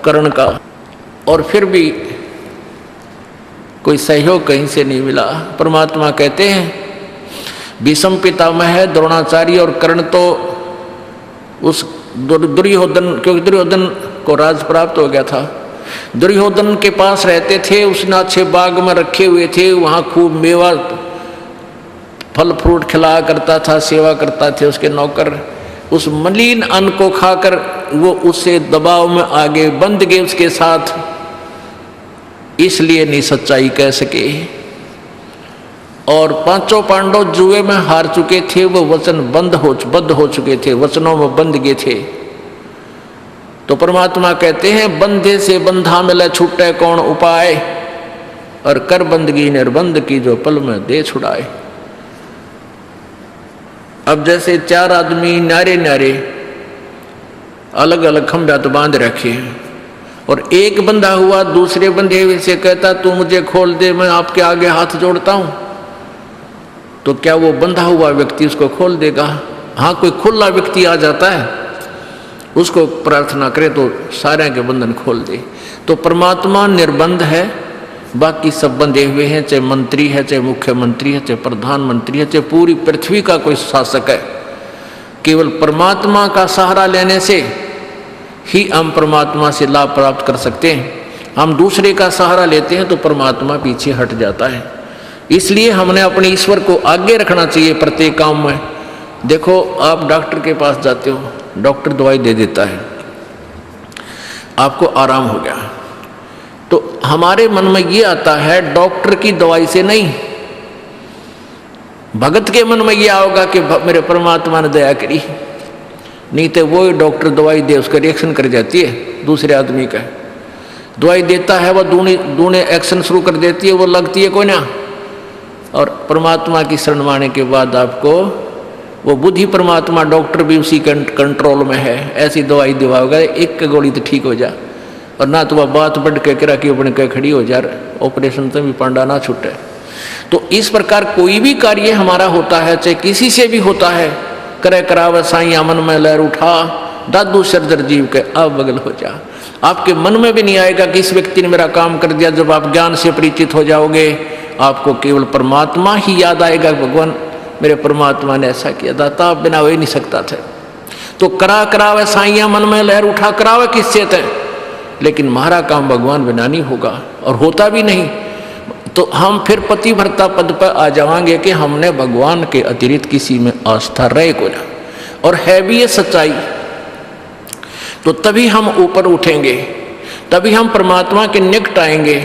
कर्ण का, और फिर भी कोई सहयोग कहीं से नहीं मिला। परमात्मा कहते हैं भीष्म पितामह, द्रोणाचार्य और कर्ण तो उस दुर्योधन, क्योंकि दुर्योधन को राज प्राप्त हो गया था, दुर्योधन के पास रहते थे, उसने अच्छे बाग में रखे हुए थे, वहाँ खूब मेवा फल फ्रूट खिलाया करता था, सेवा करता थे उसके नौकर। उस मलिन अन्न को खाकर वो उससे दबाव में आगे बंध गए उसके साथ, इसलिए नहीं सच्चाई कह सके। और 5 पांडव जुए में हार चुके थे, वो वचन बद्ध हो चुके थे, वचनों में बंध गए थे। तो परमात्मा कहते हैं बंधे से बंधा मिले छूटे कौन उपाय, और कर बंदगी निर्बंध की जो पल में दे छुड़ाए। अब जैसे 4 आदमी न्यारे न्यारे अलग अलग खंभा तो बांध रखे हैं, और एक बंधा हुआ दूसरे बंधे हुए से कहता तू मुझे खोल दे, मैं आपके आगे हाथ जोड़ता हूं। तो क्या वो बंधा हुआ व्यक्ति उसको खोल देगा? हाँ, कोई खुला व्यक्ति आ जाता है, उसको प्रार्थना करे तो सारे के बंधन खोल दे। तो परमात्मा निर्बंध है, बाकी सब बंधे हुए हैं, चाहे मंत्री है, चाहे मुख्यमंत्री है, चाहे प्रधानमंत्री है, चाहे पूरी पृथ्वी का कोई शासक है। केवल परमात्मा का सहारा लेने से ही हम परमात्मा से लाभ प्राप्त कर सकते हैं। हम दूसरे का सहारा लेते हैं तो परमात्मा पीछे हट जाता है। इसलिए हमने अपने ईश्वर को आगे रखना चाहिए प्रत्येक काम में। देखो, आप डॉक्टर के पास जाते हो, डॉक्टर दवाई दे देता है, आपको आराम हो गया, तो हमारे मन में ये आता है डॉक्टर की दवाई से नहीं, भगत के मन में ये आओगा कि मेरे परमात्मा ने दया करी। नहीं तो वो डॉक्टर दवाई दे, उसका रिएक्शन कर जाती है दूसरे आदमी का। दवाई देता है, वह दूने एक्शन शुरू कर देती है, वो लगती है कोई ना। और परमात्मा की शरण माने के बाद आपको वो बुद्धि परमात्मा, डॉक्टर भी उसी कंट्रोल में है, ऐसी दवाई दिवाओगा, एक गोली तो ठीक हो जा, और ना तो वह बात बढ़ के करा कि अपने कह खड़ी हो जा, ऑपरेशन तो भी पांडा ना छूटे। तो इस प्रकार कोई भी कार्य हमारा होता है, चाहे किसी से भी होता है, करे करावे साईं मन में लहर उठा, दादू सरदर जीव के अब बगल हो जा। आपके मन में भी नहीं आएगा कि इस व्यक्ति ने मेरा काम कर दिया। जब आप ज्ञान से परिचित हो जाओगे, आपको केवल परमात्मा ही याद आएगा, भगवान मेरे परमात्मा ने ऐसा किया, दाता आप बिना हो ही नहीं सकता थे। तो करावे साईं मन में लहर उठा, करावे किससे थे, लेकिन हमारा काम भगवान बिना नहीं होगा, और होता भी नहीं। तो हम फिर पतिव्रता पद पर आ जाएंगे कि हमने भगवान के अतिरिक्त किसी में आस्था रहे को ना, और है भी ये सच्चाई। तो तभी हम ऊपर उठेंगे, तभी हम परमात्मा के निकट आएंगे,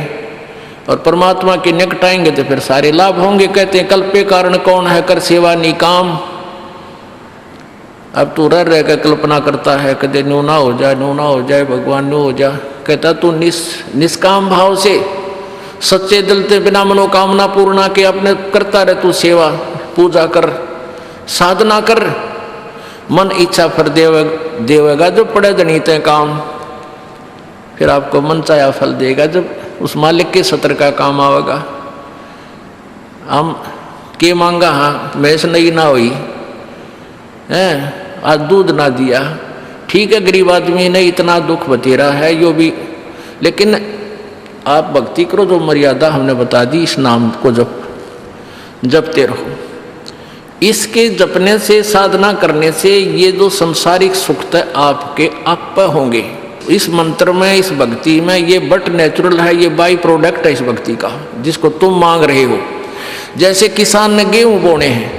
और परमात्मा के निकट आएंगे तो फिर सारे लाभ होंगे। कहते हैं कल्पे कारण कौन है, कर सेवा निकाम। अब तू रह कर कल्पना करता है, कदे न्यू ना हो जाए भगवान न्यू हो जा। कहता तू निष्काम भाव से सच्चे दिल से बिना मनोकामना पूर्णा के अपने करता रहे, तू सेवा पूजा कर, साधना कर, मन इच्छा फल देवेगा जो पड़े दणीते काम। फिर आपको मन चाया फल देगा जब उस मालिक के सत्र का काम आवेगा। हम के मांगा, हाँ भैंस नहीं ना हुई है, आज दूध ना दिया, ठीक है गरीब आदमी ने इतना दुख बतेरा है यो भी, लेकिन आप भक्ति करो, जो मर्यादा हमने बता दी, इस नाम को जपते रहो। इसके जपने से, साधना करने से ये जो संसारिक सुख है आपके आप होंगे। इस मंत्र में, इस भक्ति में, ये बट नेचुरल है, ये बाई प्रोडक्ट है इस भक्ति का, जिसको तुम मांग रहे हो। जैसे किसान ने गेहूं बोने हैं,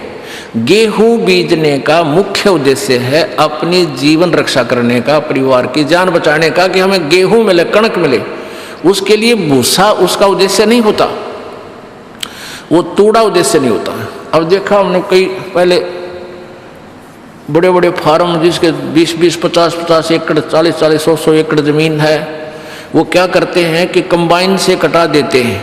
गेहूं बीजने का मुख्य उद्देश्य है अपनी जीवन रक्षा करने का, परिवार की जान बचाने का, कि हमें गेहूं मिले, कणक मिले। उसके लिए भूसा उसका उद्देश्य नहीं होता, वो तूड़ा उद्देश्य नहीं होता। अब देखा हमने कई पहले बड़े बड़े फार्म जिसके 20-20, 50-50 एकड़, 40-40, 100-100 एकड़ जमीन है, वो क्या करते हैं कि कंबाइन से कटा देते हैं,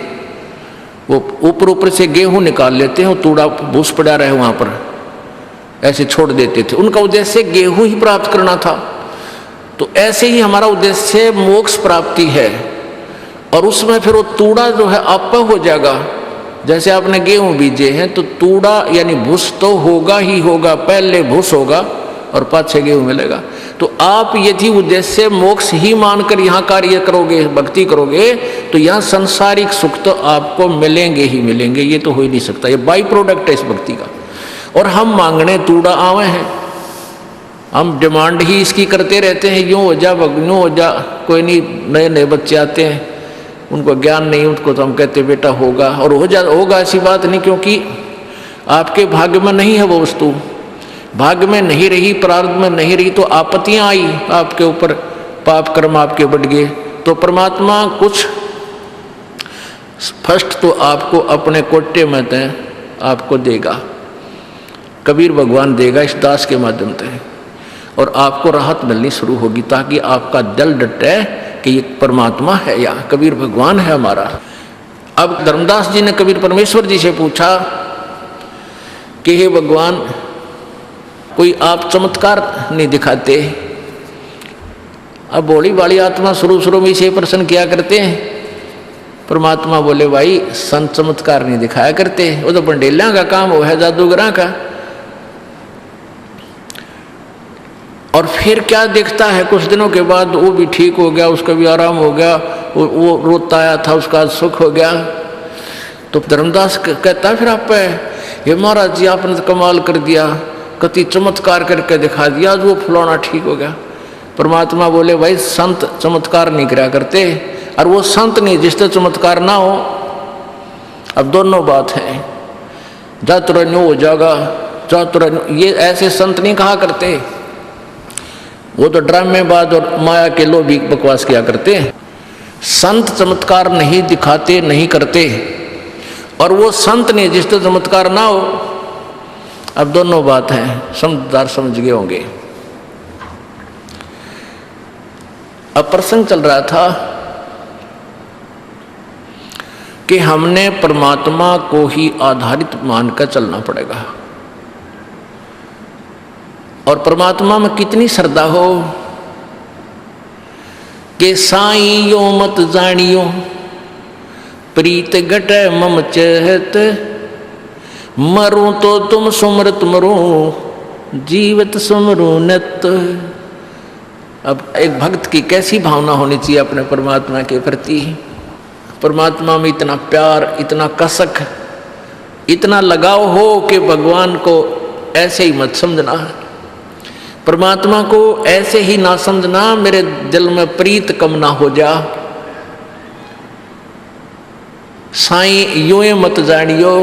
वो ऊपर से गेहूं निकाल लेते हैं, वो तूड़ा भूस पड़ा रहे वहां पर ऐसे छोड़ देते थे। उनका उद्देश्य गेहूं ही प्राप्त करना था। तो ऐसे ही हमारा उद्देश्य मोक्ष प्राप्ति है, और उसमें फिर वो तूड़ा जो है आप हो जाएगा। जैसे आपने गेहूं बीजे हैं तो तूड़ा यानी भूस तो होगा ही होगा, पहले भूस होगा और पाछे गेहूं मिलेगा। तो आप यदि उद्देश्य मोक्ष ही मानकर यहाँ कार्य करोगे, भक्ति करोगे, तो यहाँ सांसारिक सुख तो आपको मिलेंगे ही मिलेंगे, ये तो हो ही नहीं सकता, ये बाई प्रोडक्ट है इस भक्ति का। और हम मांगने तूड़ा आवे हैं, हम डिमांड ही इसकी करते रहते हैं, यूँ हो जा यूँ हो जा। कोई नहीं, नए नए बच्चे आते हैं, उनको ज्ञान नहीं, उनको तो हम कहते बेटा होगा, और होगा ऐसी बात नहीं, क्योंकि आपके भाग्य में नहीं है वो वस्तु। भाग्य में नहीं रही, प्रारब्ध में नहीं रही, तो आपत्तियां आई आपके ऊपर, पाप कर्म आपके बढ़ गए, तो परमात्मा कुछ फर्स्ट तो आपको अपने कोटे में तय आपको देगा, कबीर भगवान देगा इस दास के माध्यम से, और आपको राहत मिलनी शुरू होगी, ताकि आपका दिल डटे कि ये परमात्मा है या कबीर भगवान है हमारा। अब धर्मदास जी ने कबीर परमेश्वर जी से पूछा कि हे भगवान, कोई आप चमत्कार नहीं दिखाते? अब भोली भाली आत्मा शुरू में इसे प्रश्न किया करते हैं। परमात्मा बोले भाई संत चमत्कार नहीं दिखाया करते, वो तो बंडेलियां का काम वो है, जादूगरा का। और फिर क्या देखता है, कुछ दिनों के बाद वो भी ठीक हो गया, उसका भी आराम हो गया, वो रोता आया था, उसका सुख हो गया। तो धर्मदास कहता है फिर आप, ये महाराज जी आपने तो कमाल कर दिया, कति चमत्कार करके दिखा दिया, आज वो फलाना ठीक हो गया। परमात्मा बोले भाई संत चमत्कार नहीं करा करते, और वो संत नहीं जिससे चमत्कार ना हो। अब दोनों बात है, जातुर हो जाएगा, जातुर, ये ऐसे संत नहीं कहा करते, वो तो ड्रामेबाज और माया के लोभी बकवास किया करते हैं। संत चमत्कार नहीं दिखाते, नहीं करते, और वो संत नहीं जिससे चमत्कार ना हो। अब दोनों बात हैं, समझदार समझ गए होंगे। अब प्रसंग चल रहा था कि हमने परमात्मा को ही आधारित मानकर चलना पड़ेगा, और परमात्मा में कितनी श्रद्धा हो कि साईं यो मत जानियो प्रीत घटे मम चहत, मरूं तो तुम सुमरत मरूं जीवत सुमरूं नत। अब एक भक्त की कैसी भावना होनी चाहिए अपने परमात्मा के प्रति। परमात्मा में इतना प्यार, इतना कसक, इतना लगाव हो कि भगवान को ऐसे ही मत समझना, परमात्मा को ऐसे ही ना समझना, मेरे दिल में प्रीत कम ना हो जा। साईं यूं मत जानियो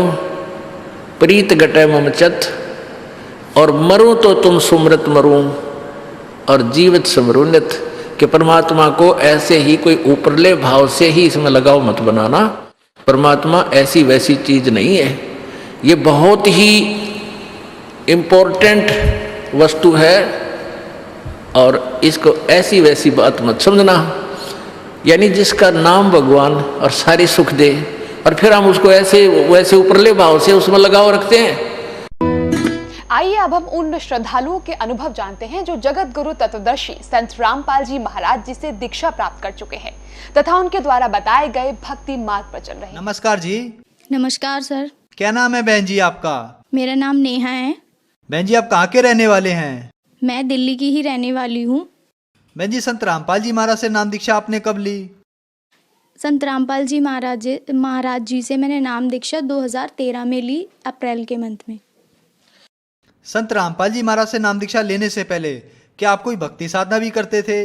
प्रीत घटे मम चत, और मरूं तो तुम सुमरत मरूं और जीवित सुमरुनित, कि परमात्मा को ऐसे ही कोई ऊपरले भाव से ही इसमें लगाव मत बनाना। परमात्मा ऐसी वैसी चीज नहीं है, ये बहुत ही इम्पोर्टेंट वस्तु है, और इसको ऐसी वैसी बात मत समझना। यानी जिसका नाम भगवान और सारी सुख दे, और फिर हम उसको ऐसे वैसे ऊपरले भाव से उसमें लगाव रखते हैं। आइए अब हम उन श्रद्धालुओं के अनुभव जानते हैं जो जगत गुरु तत्वदर्शी संत रामपाल जी महाराज जी से दीक्षा प्राप्त कर चुके हैं तथा उनके द्वारा बताए गए भक्ति मार्ग पर चल रहे हैं। नमस्कार जी। नमस्कार सर। क्या नाम है बहन जी आपका? मेरा नाम नेहा है। बहन जी आप कहाँ के रहने वाले हैं? मैं दिल्ली की ही रहने वाली हूँ। बहन जी संत रामपाल जी महाराज से नाम दीक्षा आपने कब ली? संत रामपाल जी महाराज जी से मैंने नाम दीक्षा 2013 में ली, अप्रैल के मंथ में। संत रामपाल जी महाराज से नाम दीक्षा लेने से पहले क्या आप कोई भक्ति साधना भी करते थे?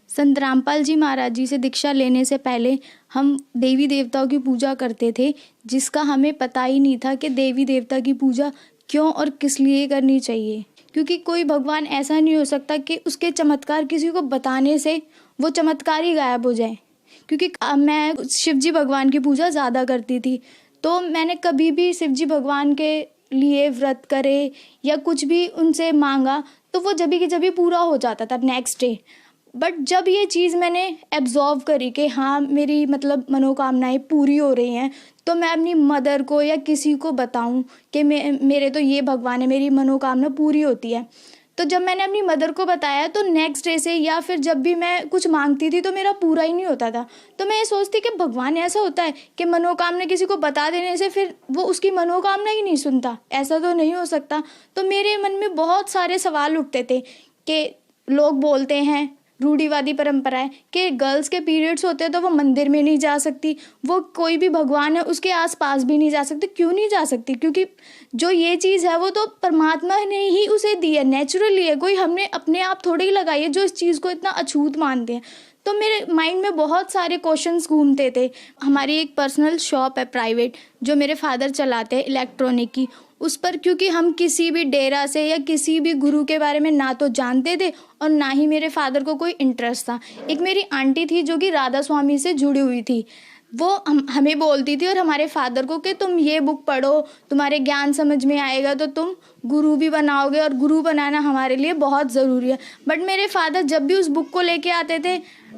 संत रामपाल जी महाराज जी से दीक्षा लेने से पहले हम देवी देवताओं की पूजा करते थे, जिसका हमें पता ही नहीं था कि देवी देवता की पूजा क्यों और किस लिए करनी चाहिए। क्योंकि कोई भगवान ऐसा नहीं हो सकता कि उसके चमत्कार किसी को बताने से वो चमत्कार ही गायब हो जाए। क्योंकि मैं शिव जी भगवान की पूजा ज़्यादा करती थी, तो मैंने कभी भी शिव जी भगवान के लिए व्रत करे या कुछ भी उनसे मांगा तो वो जभी की जभी पूरा हो जाता था नेक्स्ट डे। बट जब ये चीज़ मैंने एब्जॉर्व करी कि हाँ मेरी मतलब मनोकामनाएं पूरी हो रही हैं, तो मैं अपनी मदर को या किसी को बताऊं कि मेरे तो ये भगवान है, मेरी मनोकामना पूरी होती है। तो जब मैंने अपनी मदर को बताया तो नेक्स्ट डे से या फिर जब भी मैं कुछ मांगती थी तो मेरा पूरा ही नहीं होता था। तो मैं ये सोचती कि भगवान ऐसा होता है कि मनोकामना किसी को बता देने से फिर वो उसकी मनोकामना ही नहीं सुनता, ऐसा तो नहीं हो सकता। तो मेरे मन में बहुत सारे सवाल उठते थे कि लोग बोलते हैं, रूढ़िवादी परंपरा है कि गर्ल्स के पीरियड्स होते हैं तो वो मंदिर में नहीं जा सकती, वो कोई भी भगवान है उसके आसपास भी नहीं जा सकती। क्यों नहीं जा सकती? क्योंकि जो ये चीज़ है वो तो परमात्मा ने ही उसे दी है, नेचुरली है, कोई हमने अपने आप थोड़ी ही लगाई है जो इस चीज़ को इतना अछूत मानते हैं। तो मेरे माइंड में बहुत सारे क्वेश्चंस घूमते थे। हमारी एक पर्सनल शॉप है प्राइवेट जो मेरे फादर चलाते हैं इलेक्ट्रॉनिक की, उस पर क्योंकि हम किसी भी डेरा से या किसी भी गुरु के बारे में ना तो जानते थे और ना ही मेरे फादर को कोई इंटरेस्ट था। एक मेरी आंटी थी जो कि राधा स्वामी से जुड़ी हुई थी, वो हमें बोलती थी और हमारे फादर को कि तुम ये बुक पढ़ो, तुम्हारे ज्ञान समझ में आएगा तो तुम गुरु भी बनाओगे और गुरु बनाना हमारे लिए बहुत ज़रूरी है। बट मेरे फादर जब भी उस बुक को लेके आते थे,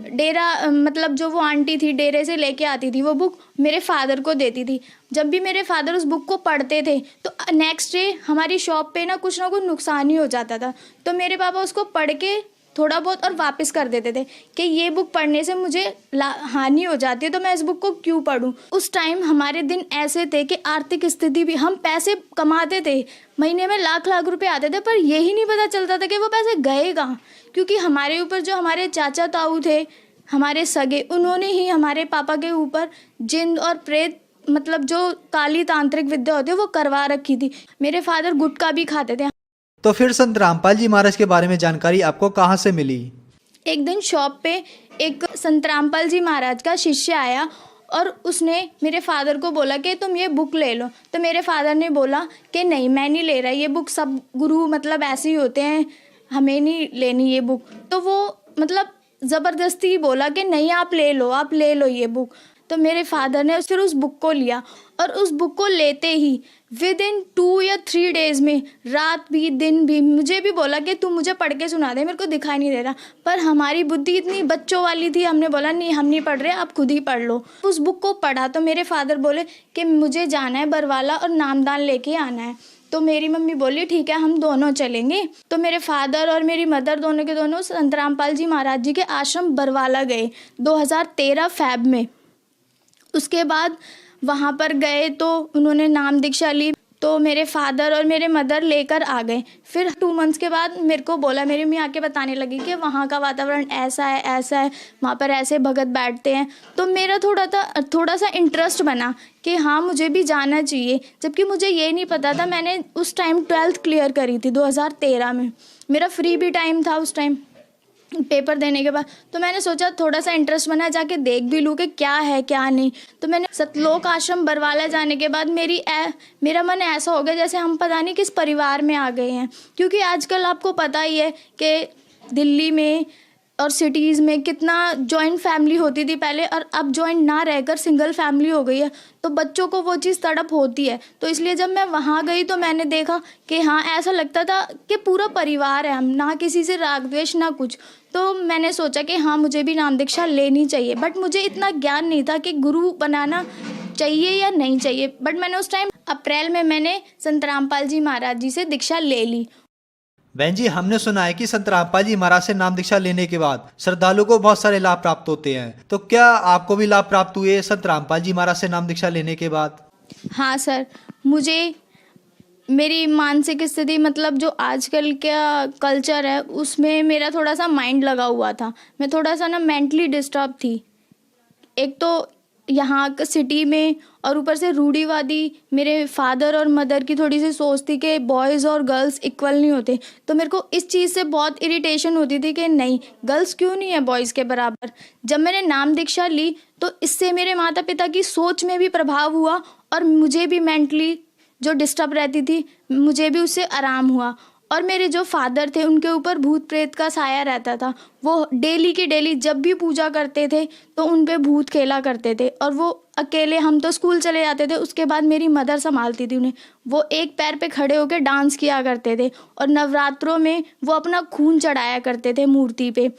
डेरा मतलब जो वो आंटी थी डेरे से लेके आती थी वो बुक मेरे फादर को देती थी। जब भी मेरे फादर उस बुक को पढ़ते थे तो नेक्स्ट डे हमारी शॉप पे ना कुछ नुकसान ही हो जाता था। तो मेरे पापा उसको पढ़ के थोड़ा बहुत और वापस कर देते थे कि ये बुक पढ़ने से मुझे हानि हो जाती है तो मैं इस बुक को क्यों पढूं। उस टाइम हमारे दिन ऐसे थे कि आर्थिक स्थिति भी, हम पैसे कमाते थे, महीने में लाख रुपए आते थे, पर यही नहीं पता चलता था कि वो पैसे गए कहाँ। क्योंकि हमारे ऊपर जो हमारे चाचा ताऊ थे, हमारे सगे, उन्होंने ही हमारे पापा के ऊपर जिन्न और प्रेत मतलब जो काली तांत्रिक विद्या होती है वो करवा रखी थी। मेरे फादर गुटखा भी खाते थे। तो फिर संत रामपाल जी महाराज के बारे में जानकारी आपको कहाँ से मिली? एक दिन शॉप पे एक संत रामपाल जी महाराज का शिष्य आया और उसने मेरे फादर को बोला कि तुम ये बुक ले लो। तो मेरे फादर ने बोला कि नहीं मैं नहीं ले रहा, ये बुक सब गुरु मतलब ऐसे ही होते हैं, हमें नहीं लेनी ये बुक। तो वो मतलब ज़बरदस्ती बोला कि नहीं आप ले लो ये बुक। तो मेरे फादर ने फिर उस बुक को लिया और उस बुक को लेते ही विद इन 2 या 3 डेज़ में, रात भी दिन भी, मुझे भी बोला कि तू मुझे पढ़ के सुना दे, मेरे को दिखाई नहीं दे रहा। पर हमारी बुद्धि इतनी बच्चों वाली थी, हमने बोला नहीं हम नहीं पढ़ रहे, आप खुद ही पढ़ लो। उस बुक को पढ़ा तो मेरे फादर बोले कि मुझे जाना है बरवाला और नामदान लेके आना है। तो मेरी मम्मी बोली ठीक है हम दोनों चलेंगे। तो मेरे फादर और मेरी मदर दोनों के दोनों संत रामपाल जी महाराज जी के आश्रम बरवाला गए 2013 फ़ेब में। उसके बाद वहाँ पर गए तो उन्होंने नाम दीक्षा ली, तो मेरे फादर और मेरे मदर लेकर आ गए। फिर 2 मंथ्स के बाद मेरे को बोला, मेरी मम्मी आके बताने लगी कि वहाँ का वातावरण ऐसा है, वहाँ पर ऐसे भगत बैठते हैं। तो मेरा थोड़ा सा इंटरेस्ट बना कि हाँ मुझे भी जाना चाहिए, जबकि मुझे ये नहीं पता था। मैंने उस टाइम 12th क्लियर करी थी 2013 में, मेरा फ्री भी टाइम था उस टाइम पेपर देने के बाद। तो मैंने सोचा थोड़ा सा इंटरेस्ट बना, जाके देख भी लूँ कि क्या है क्या नहीं। तो मैंने सतलोक आश्रम बरवाला जाने के बाद मेरा मन ऐसा हो गया जैसे हम पता नहीं किस परिवार में आ गए हैं। क्योंकि आजकल आपको पता ही है कि दिल्ली में और सिटीज़ में कितना जॉइंट फैमिली होती थी पहले, और अब जॉइंट ना रहकर सिंगल फैमिली हो गई है। तो बच्चों को वो चीज़ तड़प होती है। तो इसलिए जब मैं वहाँ गई तो मैंने देखा कि हाँ ऐसा लगता था कि पूरा परिवार है, हम ना किसी से राग द्वेष ना कुछ। तो मैंने सोचा कि हाँ मुझे भी नाम दीक्षा लेनी चाहिए। बट मुझे इतना ज्ञान नहीं था कि गुरु बनाना चाहिए या नहीं चाहिए। बट मैंने उस टाइम अप्रैल में मैंने संत रामपाल जी महाराज जी से दीक्षा ले ली। बहन जी हमने सुना है कि संत रामपाल जी महाराज से नाम दीक्षा लेने के बाद श्रद्धालु को बहुत सारे लाभ प्राप्त होते हैं, तो क्या आपको भी लाभ प्राप्त हुए संत रामपाल जी महाराज से नाम दीक्षा लेने के बाद? हाँ सर, मुझे मेरी मानसिक स्थिति मतलब जो आजकल का कल्चर है उसमें मेरा थोड़ा सा माइंड लगा हुआ था। मैं थोड़ा सा ना मेंटली डिस्टर्ब थी। एक तो यहाँ सिटी में और ऊपर से रूढ़िवादी मेरे फादर और मदर की थोड़ी सी सोच थी कि बॉयज़ और गर्ल्स इक्वल नहीं होते। तो मेरे को इस चीज़ से बहुत इरिटेशन होती थी कि नहीं, गर्ल्स क्यों नहीं है बॉयज़ के बराबर। जब मैंने नाम दीक्षा ली तो इससे मेरे माता पिता की सोच में भी प्रभाव हुआ और मुझे भी मेंटली जो डिस्टर्ब रहती थी मुझे भी उससे आराम हुआ। और मेरे जो फादर थे उनके ऊपर भूत प्रेत का साया रहता था। वो डेली की डेली जब भी पूजा करते थे तो उन पे भूत खेला करते थे और वो अकेले, हम तो स्कूल चले जाते थे, उसके बाद मेरी मदर संभालती थी उन्हें। वो एक पैर पे खड़े होकर डांस किया करते थे और नवरात्रों में वो अपना खून चढ़ाया करते थे मूर्ति पे।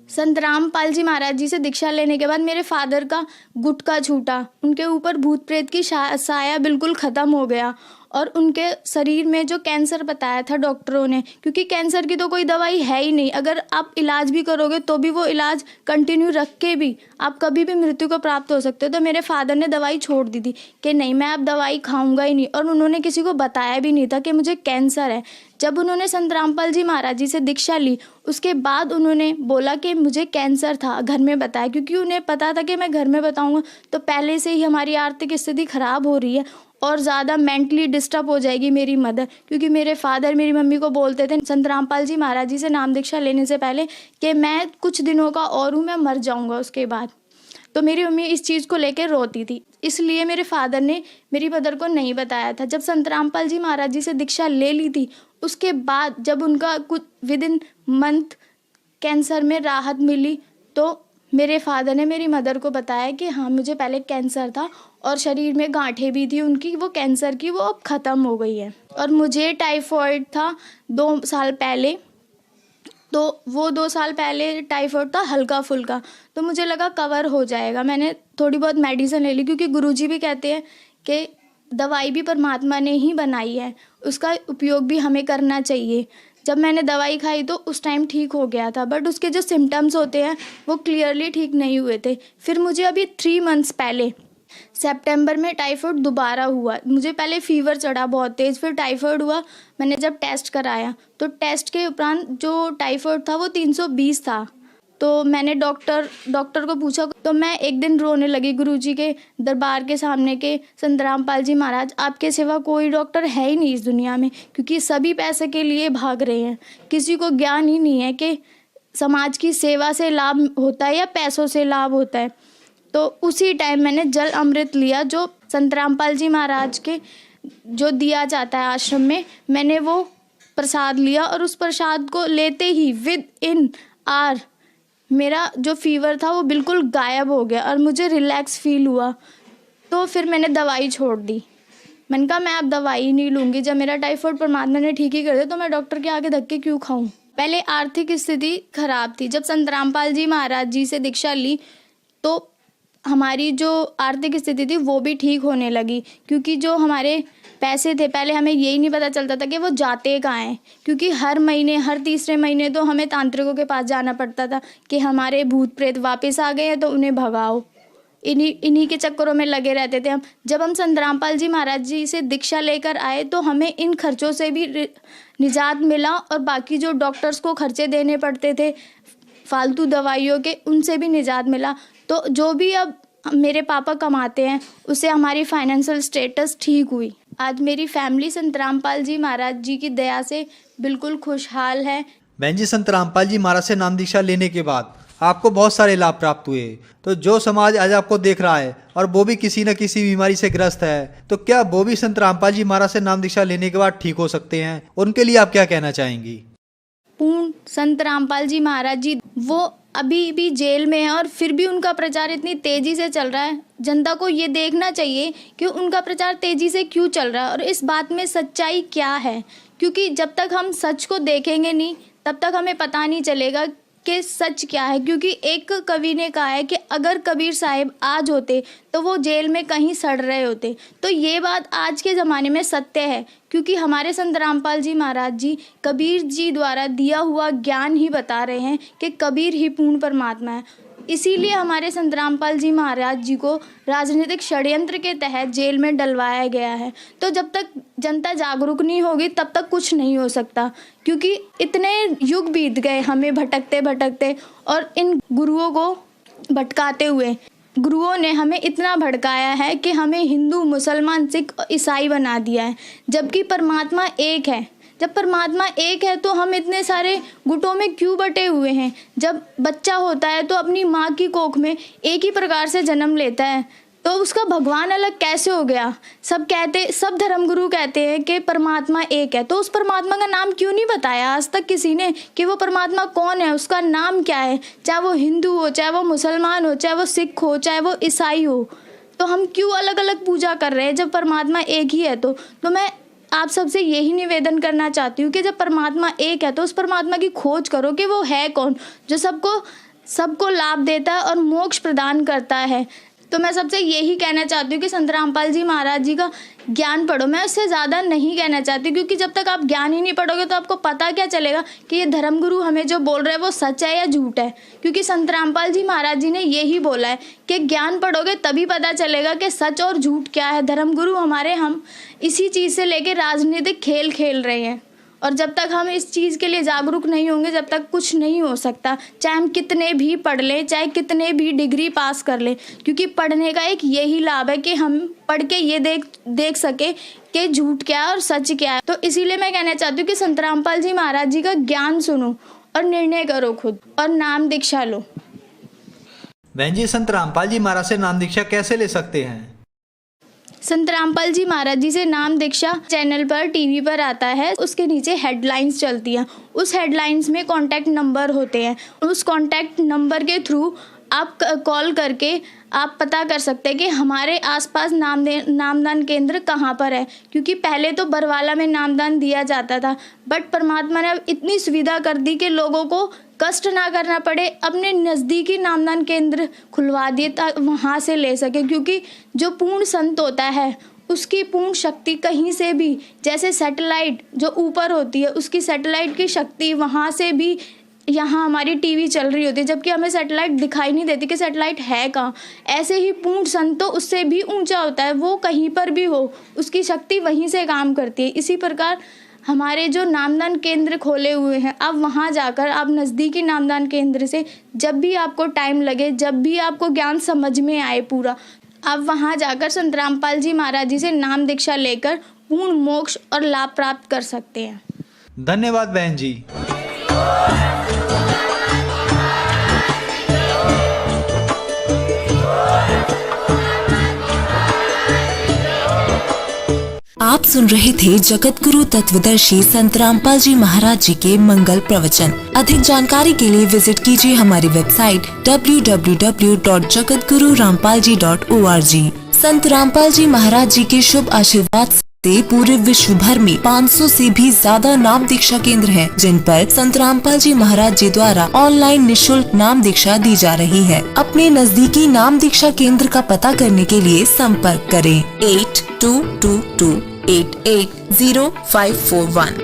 संत रामपाल जी महाराज जी से दीक्षा लेने के बाद मेरे फादर का गुटका छूटा, उनके ऊपर भूत प्रेत की साया बिल्कुल ख़त्म हो गया और उनके शरीर में जो कैंसर बताया था डॉक्टरों ने, क्योंकि कैंसर की तो कोई दवाई है ही नहीं, अगर आप इलाज भी करोगे तो भी वो इलाज कंटिन्यू रख के भी आप कभी भी मृत्यु को प्राप्त हो सकते हो। तो मेरे फादर ने दवाई छोड़ दी थी कि नहीं, मैं अब दवाई खाऊंगा ही नहीं, और उन्होंने किसी को बताया भी नहीं था कि मुझे कैंसर है। जब उन्होंने संत रामपाल जी महाराज जी से दीक्षा ली उसके बाद उन्होंने बोला कि मुझे कैंसर था, घर में बताया, क्योंकि उन्हें पता था कि मैं घर में बताऊंगा तो पहले से ही हमारी आर्थिक स्थिति खराब हो रही है और ज़्यादा मेंटली डिस्टर्ब हो जाएगी मेरी मदर। क्योंकि मेरे फादर मेरी मम्मी को बोलते थे संत रामपाल जी महाराज जी से नाम दीक्षा लेने से पहले कि मैं कुछ दिनों का और हूँ, मैं मर जाऊँगा उसके बाद। तो मेरी मम्मी इस चीज़ को लेकर रोती थी, इसलिए मेरे फादर ने मेरी मदर को नहीं बताया था। जब संत रामपाल जी महाराज जी से दीक्षा ले ली थी उसके बाद जब उनका कुछ विद इन मंथ कैंसर में राहत मिली तो मेरे फादर ने मेरी मदर को बताया कि हाँ, मुझे पहले कैंसर था और शरीर में गांठें भी थी उनकी, वो कैंसर की, वो अब ख़त्म हो गई है। और मुझे टाइफॉइड था 2 साल पहले, तो वो 2 साल पहले टाइफॉइड था हल्का फुल्का, तो मुझे लगा कवर हो जाएगा। मैंने थोड़ी बहुत मेडिसिन ले ली, क्योंकि गुरुजी भी कहते हैं कि दवाई भी परमात्मा ने ही बनाई है, उसका उपयोग भी हमें करना चाहिए। जब मैंने दवाई खाई तो उस टाइम ठीक हो गया था, बट उसके जो सिम्टम्स होते हैं वो क्लियरली ठीक नहीं हुए थे। फिर मुझे अभी 3 मंथ्स पहले सितंबर में टाइफॉइड दोबारा हुआ। मुझे पहले फीवर चढ़ा बहुत तेज़, फिर टाइफॉइड हुआ। मैंने जब टेस्ट कराया तो टेस्ट के उपरांत जो टाइफॉइड था वो 320 था। तो मैंने डॉक्टर को पूछा तो मैं एक दिन रोने लगी गुरुजी के दरबार के सामने के संत रामपाल जी महाराज, आपके सिवा कोई डॉक्टर है ही नहीं इस दुनिया में, क्योंकि सभी पैसे के लिए भाग रहे हैं। किसी को ज्ञान ही नहीं है कि समाज की सेवा से लाभ होता है या पैसों से लाभ होता है। तो उसी टाइम मैंने जल अमृत लिया जो संत रामपाल जी महाराज के जो दिया जाता है आश्रम में, मैंने वो प्रसाद लिया और उस प्रसाद को लेते ही विद इन आवर मेरा जो फीवर था वो बिल्कुल गायब हो गया और मुझे रिलैक्स फील हुआ। तो फिर मैंने दवाई छोड़ दी। मैंने कहा मैं अब दवाई नहीं लूँगी, जब मेरा टाइफॉइड परमात्मा ने ठीक ही कर दिया तो मैं डॉक्टर के आगे धक्के क्यों खाऊं। पहले आर्थिक स्थिति खराब थी, जब संत रामपाल जी महाराज जी से दीक्षा ली तो हमारी जो आर्थिक स्थिति थी वो भी ठीक होने लगी, क्योंकि जो हमारे पैसे थे पहले हमें यही नहीं पता चलता था कि वो जाते कहाँ हैं, क्योंकि हर महीने हर तीसरे महीने तो हमें तांत्रिकों के पास जाना पड़ता था कि हमारे भूत प्रेत वापस आ गए हैं तो उन्हें भगाओ। इन्हीं के चक्करों में लगे रहते थे हम। जब हम संत रामपाल जी महाराज जी से दीक्षा लेकर आए तो हमें इन खर्चों से भी निजात मिला और बाकी जो डॉक्टर्स को खर्चे देने पड़ते थे फालतू दवाइयों के, उनसे भी निजात मिला। तो जो भी अब मेरे पापा कमाते हैं उससे हमारी फाइनेंशियल स्टेटस ठीक हुई। आज मेरी फैमिली संत रामपाल जी महाराज जी की दया से बिल्कुल खुशहाल है। बहन जी, संत रामपाल जी महाराज से नाम दीक्षा लेने के बाद आपको बहुत सारे लाभ प्राप्त हुए, तो जो समाज आज आपको देख रहा है और वो भी किसी न किसी बीमारी से ग्रस्त है, तो क्या वो भी संत रामपाल जी महाराज से नाम दीक्षा लेने के बाद ठीक हो सकते हैं? उनके लिए आप क्या कहना चाहेंगी? पूर्ण संत रामपाल जी महाराज जी वो अभी भी जेल में है और फिर भी उनका प्रचार इतनी तेजी से चल रहा है। जनता को ये देखना चाहिए कि उनका प्रचार तेजी से क्यों चल रहा है और इस बात में सच्चाई क्या है, क्योंकि जब तक हम सच को देखेंगे नहीं तब तक हमें पता नहीं चलेगा कि सच क्या है। क्योंकि एक कवि ने कहा है कि अगर कबीर साहिब आज होते तो वो जेल में कहीं सड़ रहे होते। तो ये बात आज के ज़माने में सत्य है, क्योंकि हमारे संत रामपाल जी महाराज जी कबीर जी द्वारा दिया हुआ ज्ञान ही बता रहे हैं कि कबीर ही पूर्ण परमात्मा है। इसीलिए हमारे संत रामपाल जी महाराज जी को राजनीतिक षड्यंत्र के तहत जेल में डलवाया गया है। तो जब तक जनता जागरूक नहीं होगी तब तक कुछ नहीं हो सकता, क्योंकि इतने युग बीत गए हमें भटकते भटकते, और इन गुरुओं को भटकाते हुए गुरुओं ने हमें इतना भड़काया है कि हमें हिंदू, मुसलमान, सिख, ईसाई बना दिया है, जबकि परमात्मा एक है। जब परमात्मा एक है तो हम इतने सारे गुटों में क्यों बटे हुए हैं? जब बच्चा होता है तो अपनी माँ की कोख में एक ही प्रकार से जन्म लेता है, तो उसका भगवान अलग कैसे हो गया? सब धर्मगुरु कहते हैं कि परमात्मा एक है, तो उस परमात्मा का नाम क्यों नहीं बताया आज तक किसी ने कि वो परमात्मा कौन है, उसका नाम क्या है? चाहे वो हिंदू हो, चाहे वो मुसलमान हो, चाहे वो सिख हो, चाहे वो ईसाई हो, तो हम क्यों अलग अलग पूजा कर रहे हैं जब परमात्मा एक ही है? तो मैं आप सबसे यही निवेदन करना चाहती हूँ कि जब परमात्मा एक है तो उस परमात्मा की खोज करो कि वो है कौन, जो सबको लाभ देता है और मोक्ष प्रदान करता है। तो मैं सबसे यही कहना चाहती हूँ कि संत रामपाल जी महाराज जी का ज्ञान पढ़ो। मैं उससे ज़्यादा नहीं कहना चाहती, क्योंकि जब तक आप ज्ञान ही नहीं पढ़ोगे तो आपको पता क्या चलेगा कि ये धर्मगुरु हमें जो बोल रहे हैं वो सच है या झूठ है। क्योंकि संत रामपाल जी महाराज जी ने यही बोला है कि ज्ञान पढ़ोगे तभी पता चलेगा कि सच और झूठ क्या है। धर्मगुरु हम इसी चीज़ से लेके राजनीतिक खेल खेल रहे हैं, और जब तक हम इस चीज़ के लिए जागरूक नहीं होंगे जब तक कुछ नहीं हो सकता। चाहे हम कितने भी पढ़ लें, चाहे कितने भी डिग्री पास कर लें, क्योंकि पढ़ने का एक यही लाभ है कि हम पढ़ के ये देख सके कि झूठ क्या है और सच क्या है। तो इसीलिए मैं कहना चाहती हूँ कि संत रामपाल जी महाराज जी का ज्ञान सुनो और निर्णय करो खुद, और नाम दीक्षा लो। बहन जी, संत रामपाल जी महाराज से नाम दीक्षा कैसे ले सकते हैं? संत रामपाल जी महाराज जी से नाम दीक्षा चैनल पर, टीवी पर आता है, उसके नीचे हेडलाइंस चलती हैं। उस हेडलाइंस में कॉन्टैक्ट नंबर होते हैं। उस कॉन्टैक्ट नंबर के थ्रू आप कॉल करके आप पता कर सकते हैं कि हमारे आसपास नामदान केंद्र कहाँ पर है। क्योंकि पहले तो बरवाला में नामदान दिया जाता था, बट परमात्मा ने अब इतनी सुविधा कर दी कि लोगों को कष्ट ना करना पड़े, अपने नज़दीकी नामदान केंद्र खुलवा दिए ताकि वहाँ से ले सके। क्योंकि जो पूर्ण संत होता है उसकी पूर्ण शक्ति कहीं से भी, जैसे सैटेलाइट जो ऊपर होती है उसकी सैटेलाइट की शक्ति वहाँ से भी यहाँ हमारी टीवी चल रही होती है, जबकि हमें सैटेलाइट दिखाई नहीं देती कि सैटेलाइट है कहाँ। ऐसे ही पूर्ण संत तो उससे भी ऊंचा होता है, वो कहीं पर भी हो उसकी शक्ति वहीं से काम करती है। इसी प्रकार हमारे जो नामदान केंद्र खोले हुए हैं, आप वहाँ जाकर आप नज़दीकी नामदान केंद्र से जब भी आपको टाइम लगे, जब भी आपको ज्ञान समझ में आए पूरा, आप वहाँ जाकर संत रामपाल जी महाराज जी से नाम दीक्षा लेकर पूर्ण मोक्ष और लाभ प्राप्त कर सकते हैं। धन्यवाद बहन जी। आप सुन रहे थे जगत गुरु तत्वदर्शी संत रामपाल जी महाराज जी के मंगल प्रवचन। अधिक जानकारी के लिए विजिट कीजिए हमारी वेबसाइट www.jagatgururampalji.org। संत रामपाल जी महाराज जी के शुभ आशीर्वाद से पूरे विश्व भर में 500 से भी ज्यादा नाम दीक्षा केंद्र हैं, जिन पर संत रामपाल जी महाराज जी द्वारा ऑनलाइन निशुल्क नाम दीक्षा दी जा रही है। अपने नजदीकी नाम दीक्षा केंद्र का पता करने के लिए संपर्क करें 8222880541।